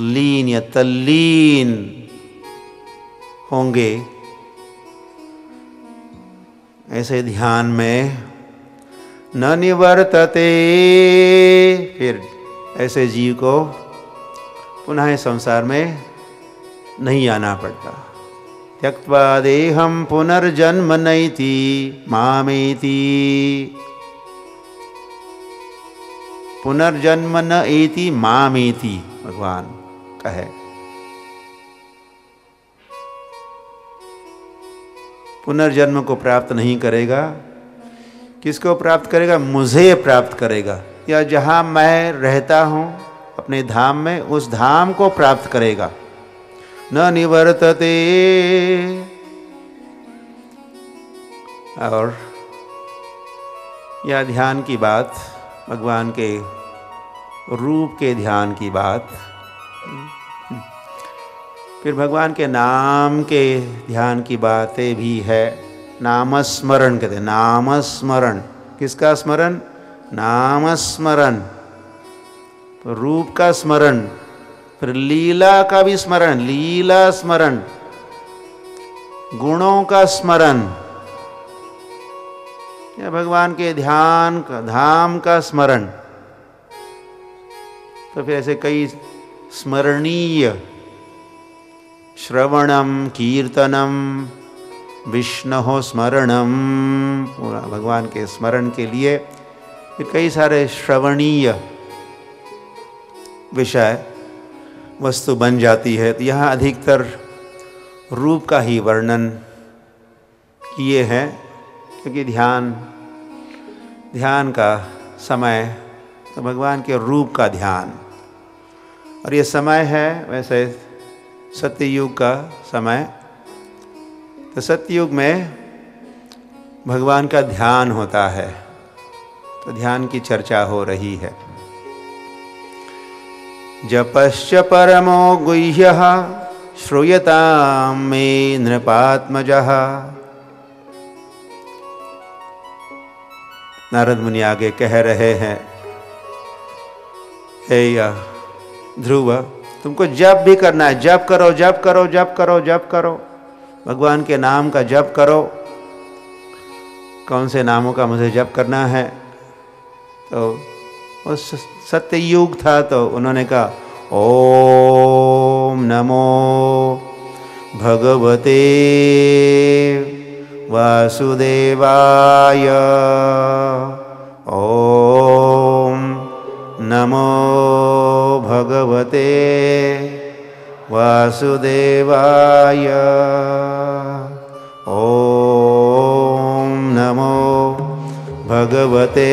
लीन या तल्लीन होंगे ऐसे ध्यान में। न निवर्तते, फिर ऐसे जीव को पुनः इस संसार में नहीं आना पड़ता। त्यक्त्वा देहं पुनर्जन्म नैति मामेति, पुनर्जन्म न एति मामेति, भगवान कहे। पुनर्जन्म को प्राप्त नहीं करेगा। किसको प्राप्त करेगा? मुझे प्राप्त करेगा, या जहाँ मैं रहता हूँ अपने धाम में, उस धाम को प्राप्त करेगा। न निवर्तते, और यह ध्यान की बात, भगवान के रूप के ध्यान की बात। फिर भगवान के नाम के ध्यान की बातें भी है। नामस्मरण कहते हैं, नामस्मरण। किसका स्मरण? नामस्मरण। तो रूप का स्मरण, फिर लीला का भी स्मरण, लीला स्मरण, गुणों का स्मरण, या भगवान के ध्यान का, धाम का स्मरण। तो फिर ऐसे कई स्मरणीय, श्रवणम, कीर्तनम, विष्णु स्मरणम, पूरा भगवान के स्मरण के लिए फिर कई सारे श्रवणीय विषय वस्तु बन जाती है। तो यहाँ अधिकतर रूप का ही वर्णन किए हैं, क्योंकि ध्यान का समय तो भगवान के रूप का ध्यान। और ये समय है वैसे सत्ययुग का समय। तो सत्ययुग में भगवान का ध्यान होता है, तो ध्यान की चर्चा हो रही है। जपश्च परमो गुह्यः श्रूयतां मे नृपात्मजः। नारद मुनि आगे कह रहे हैं, हे ध्रुव, तुमको जप भी करना है। जप करो, जप करो, जप करो, जप करो, भगवान के नाम का जप करो। कौन से नामों का मुझे जप करना है? तो उस सत्ययुग था, तो उन्होंने कहा ओम नमो भगवते वासुदेवाय, ओम नमो भगवते वासुदेवाय, ओम नमो भगवते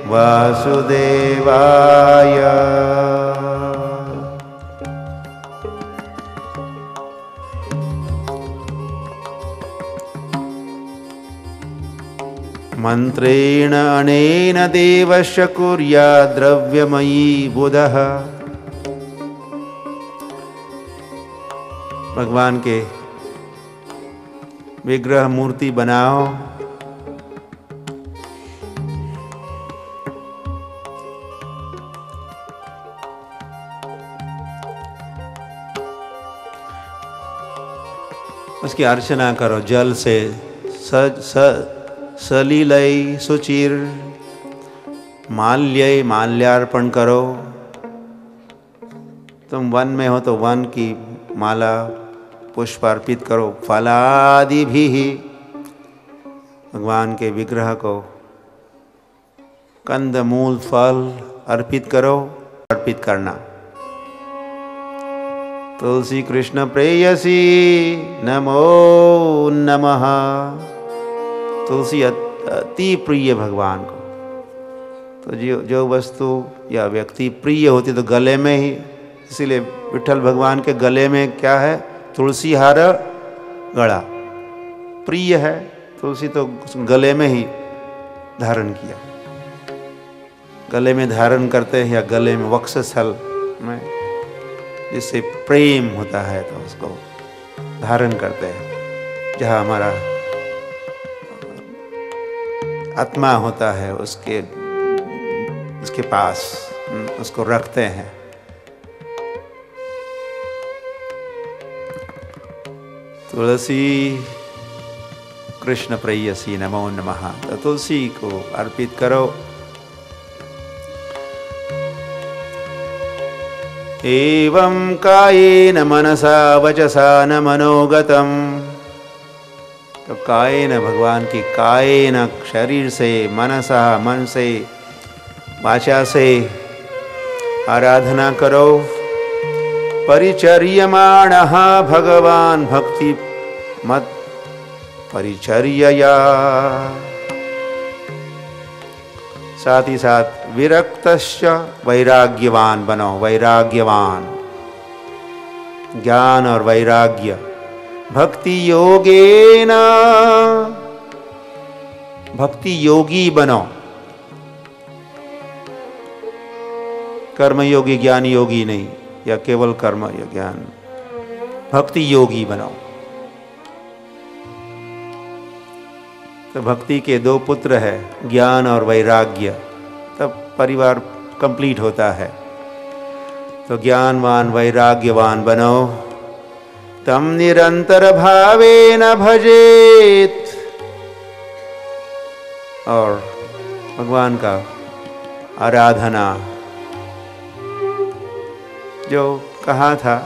वासुदेवाय। मंत्रेण अनेन देवस्य कुर्यात् द्रव्यमयी बुधः। भगवान के विग्रह मूर्ति बनाओ, उसकी अर्चना करो जल से, सलीलय सुचिर माल्य माल्यार्पण करो। तुम वन में हो तो वन की माला पुष्प अर्पित करो। फलादि भी भगवान के विग्रह को कंद मूल फल अर्पित करो, अर्पित करना। तुलसी कृष्ण प्रेयसी नमो नमः। तुलसी अति प्रिय भगवान को, तो जो वस्तु या व्यक्ति प्रिय होती तो गले में ही, इसीलिए विठ्ठल भगवान के गले में क्या है? तुलसी हार गड़ा, प्रिय है। तुलसी तो गले में ही धारण किया, गले में धारण करते हैं या गले में वक्षस्थल में, जिससे प्रेम होता है तो उसको धारण करते हैं। जहाँ हमारा आत्मा होता है उसके पास उसको रखते हैं। तुलसी कृष्ण प्रेयसी नमो नमः। तो तुलसी को अर्पित करो। एवं कायेन मनसा वचसा न मनोगतम। तो कायेन भगवान की, कायेन शरीर से, मनसा मन से, वाचा से आराधना करो। परिचर्यमाणः भगवान भक्ति मत परिचर्यया। साथ ही साथ विरक्तश्च वैराग्यवान बनो। वैराग्यवान, ज्ञान और वैराग्य। भक्ति योगेन, भक्ति योगी बनो। कर्म योगी ज्ञान योगी नहीं, या केवल कर्म या ज्ञान। भक्ति योगी बनो। तो भक्ति के दो पुत्र है, ज्ञान और वैराग्य, तब परिवार कंप्लीट होता है। तो ज्ञानवान वैराग्यवान बनो। तम निरंतर भावेन भजेत। और भगवान का आराधना, जो कहा था,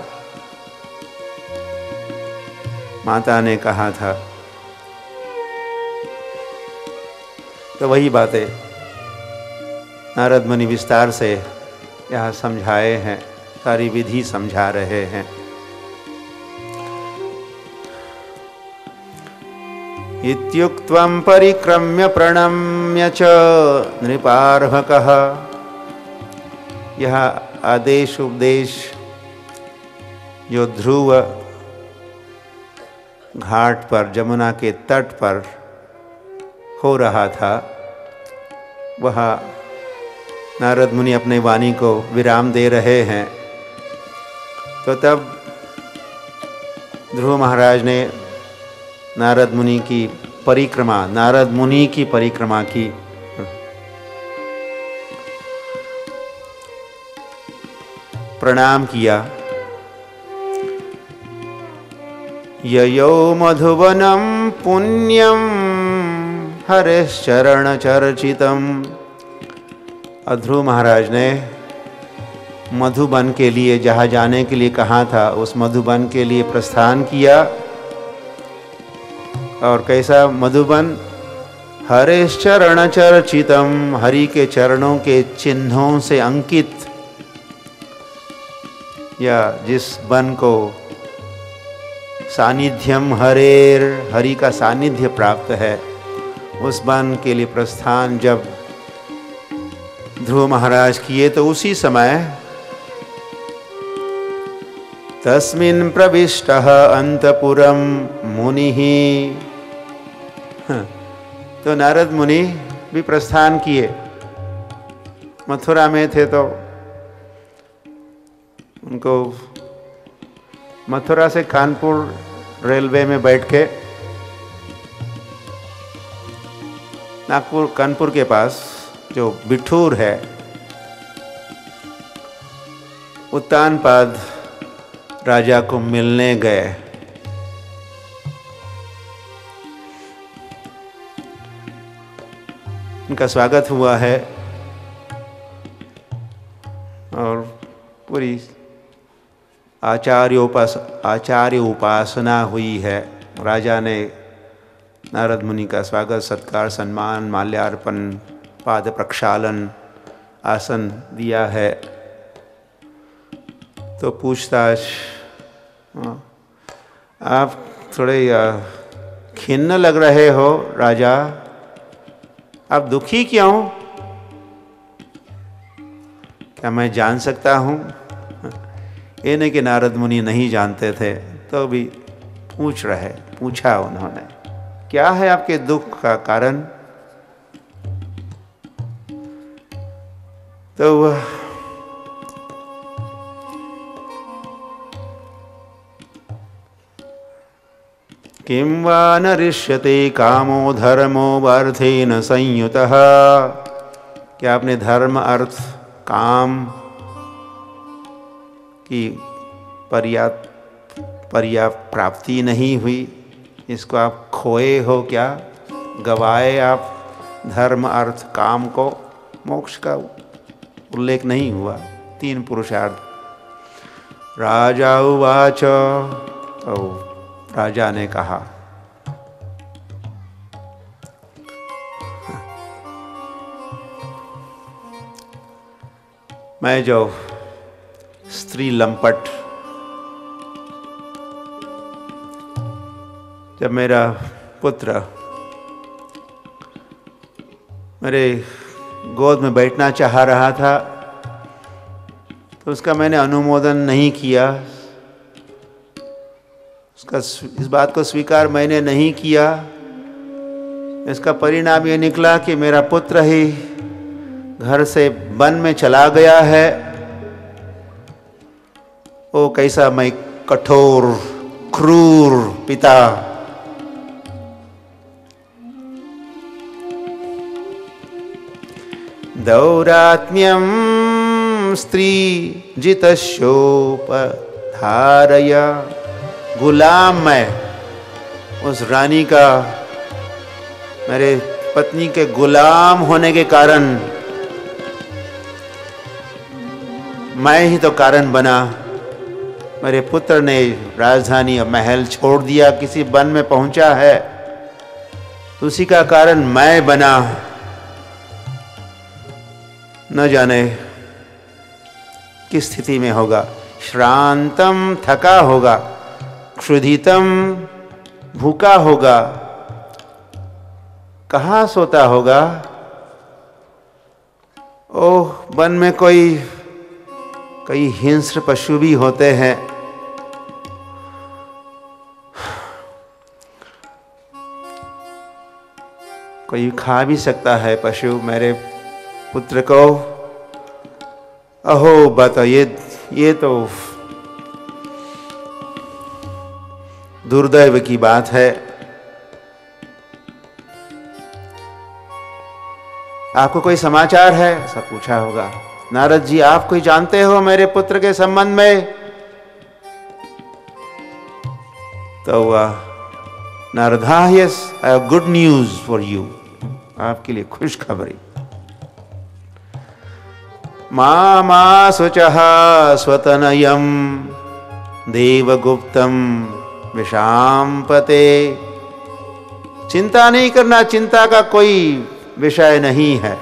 माता ने कहा था, तो वही बातें नारद मुनि विस्तार से यहाँ समझाए हैं, सारी विधि समझा रहे हैं। इत्युक्त्वं परिक्रम्य प्रणम्य च नृपार्भकः। यह आदेश उपदेश जो ध्रुव घाट पर, जमुना के तट पर हो रहा था, वह नारद मुनि अपने वाणी को विराम दे रहे हैं। तो तब ध्रुव महाराज ने नारद मुनि की परिक्रमा, नारद मुनि की परिक्रमा की। प्रणाम किया। ययो मधुवनं पुण्यं हरिश्चरण चर्चितम। ध्रुव महाराज ने मधुबन के लिए, जहाँ जाने के लिए कहा था, उस मधुबन के लिए प्रस्थान किया। और कैसा मधुबन? हरिश्चरण चर्चितम, हरि के चरणों के चिन्हों से अंकित, या जिस वन को सानिध्यम हरेर, हरि का सानिध्य प्राप्त है, उस वन के लिए प्रस्थान जब ध्रुव महाराज किए तो उसी समय तस्मिन् प्रविष्टः अंतपुरम मुनिः, तो नारद मुनि भी प्रस्थान किए। मथुरा में थे तो उनको मथुरा से कानपुर रेलवे में बैठ के नागपुर कानपुर के पास जो बिठूर है, उत्तानपाद राजा को मिलने गए। उनका स्वागत हुआ है और पूरी आचार्य उपासना हुई है। राजा ने नारद मुनि का स्वागत, सत्कार, सम्मान, माल्यार्पण, पाद प्रक्षालन, आसन दिया है। तो पूछताछ, आप थोड़े खिन्न लग रहे हो राजा, आप दुखी क्यों? क्या मैं जान सकता हूँ? ये नहीं कि नारद मुनि नहीं जानते थे, तो भी पूछा उन्होंने, क्या है आपके दुख का कारण? तो वह किं वा नरिष्यते कामो धर्मो वार्थेन संयुतः, क्या आपने धर्म अर्थ काम की पर्याप्त प्राप्ति नहीं हुई, इसको आप खोए हो क्या, गवाए आप धर्म अर्थ काम को? मोक्ष का उल्लेख नहीं हुआ, 3 पुरुषार्थ। राजा उवाच, तो राजा ने कहा, मैं जो स्त्री लंपट, जब मेरा पुत्र मेरे गोद में बैठना चाह रहा था तो उसका मैंने अनुमोदन नहीं किया, इस बात को स्वीकार मैंने नहीं किया। इसका परिणाम ये निकला कि मेरा पुत्र ही घर से वन में चला गया है। ओ कैसा मैं कठोर क्रूर पिता! दौरात्म्यं स्त्री जितशोपधारय, गुलाम मैं उस रानी का, मेरे पत्नी के गुलाम होने के कारण मैं ही तो कारण बना। मेरे पुत्र ने राजधानी और महल छोड़ दिया, किसी वन में पहुंचा है, उसी का कारण मैं बना। न जाने किस स्थिति में होगा, श्रांतम थका होगा, क्षुधितम भूखा होगा, कहाँ सोता होगा। ओह, वन में कई हिंस्र पशु भी होते हैं, कोई खा भी सकता है पशु मेरे पुत्र को। अहो बता, ये तो दुर्दैव की बात है। आपको कोई समाचार है? ऐसा पूछा होगा। नारद जी, आप कोई जानते हो मेरे पुत्र के संबंध में? तो नारद, हाँ, yes, I have good news for you, आपके लिए खुशखबरी। मामा शुचः स्वतनयं देवगुप्तं विशांपते। चिंता नहीं करना, चिंता का कोई विषय नहीं है।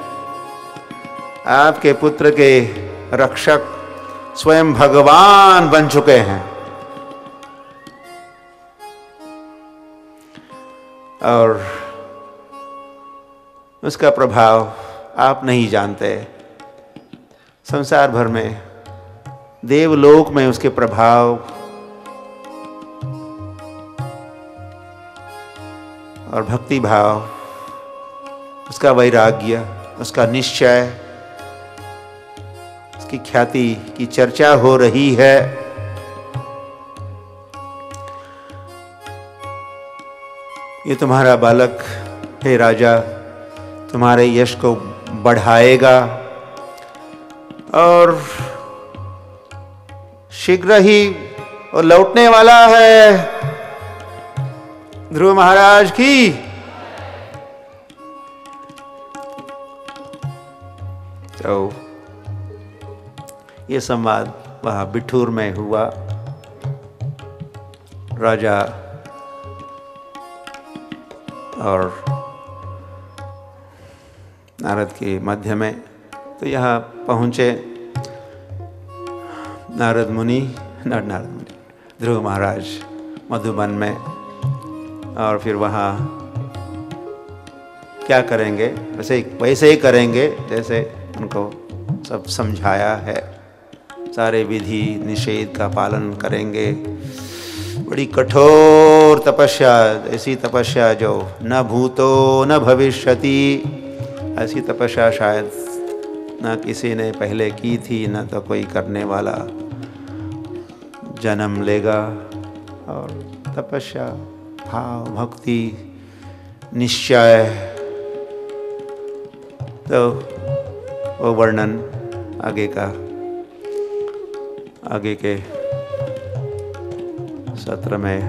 आपके पुत्र के रक्षक स्वयं भगवान बन चुके हैं और उसका प्रभाव आप नहीं जानते। संसार भर में, देवलोक में उसके प्रभाव और भक्ति भाव, उसका वैराग्य, उसका निश्चय, उसकी ख्याति की चर्चा हो रही है। ये तुम्हारा बालक, हे राजा, तुम्हारे यश को बढ़ाएगा और शीघ्र ही वो लौटने वाला है। ध्रुव महाराज की। तो ये संवाद वहाँ बिठूर में हुआ। राजा और नारद के मध्य में। तो यहाँ पहुँचे नारद मुनि, ध्रुव महाराज मधुबन में। और फिर वहाँ क्या करेंगे, वैसे ही करेंगे जैसे उनको सब समझाया है। सारे विधि निषेध का पालन करेंगे। बड़ी कठोर तपस्या, ऐसी तपस्या जो न भूतो न भविष्यति, ऐसी तपस्या शायद न किसी ने पहले की थी, न तो कोई करने वाला जन्म लेगा। और तपस्या, भाव, भक्ति, निश्चय, तो वो वर्णन आगे के सत्र में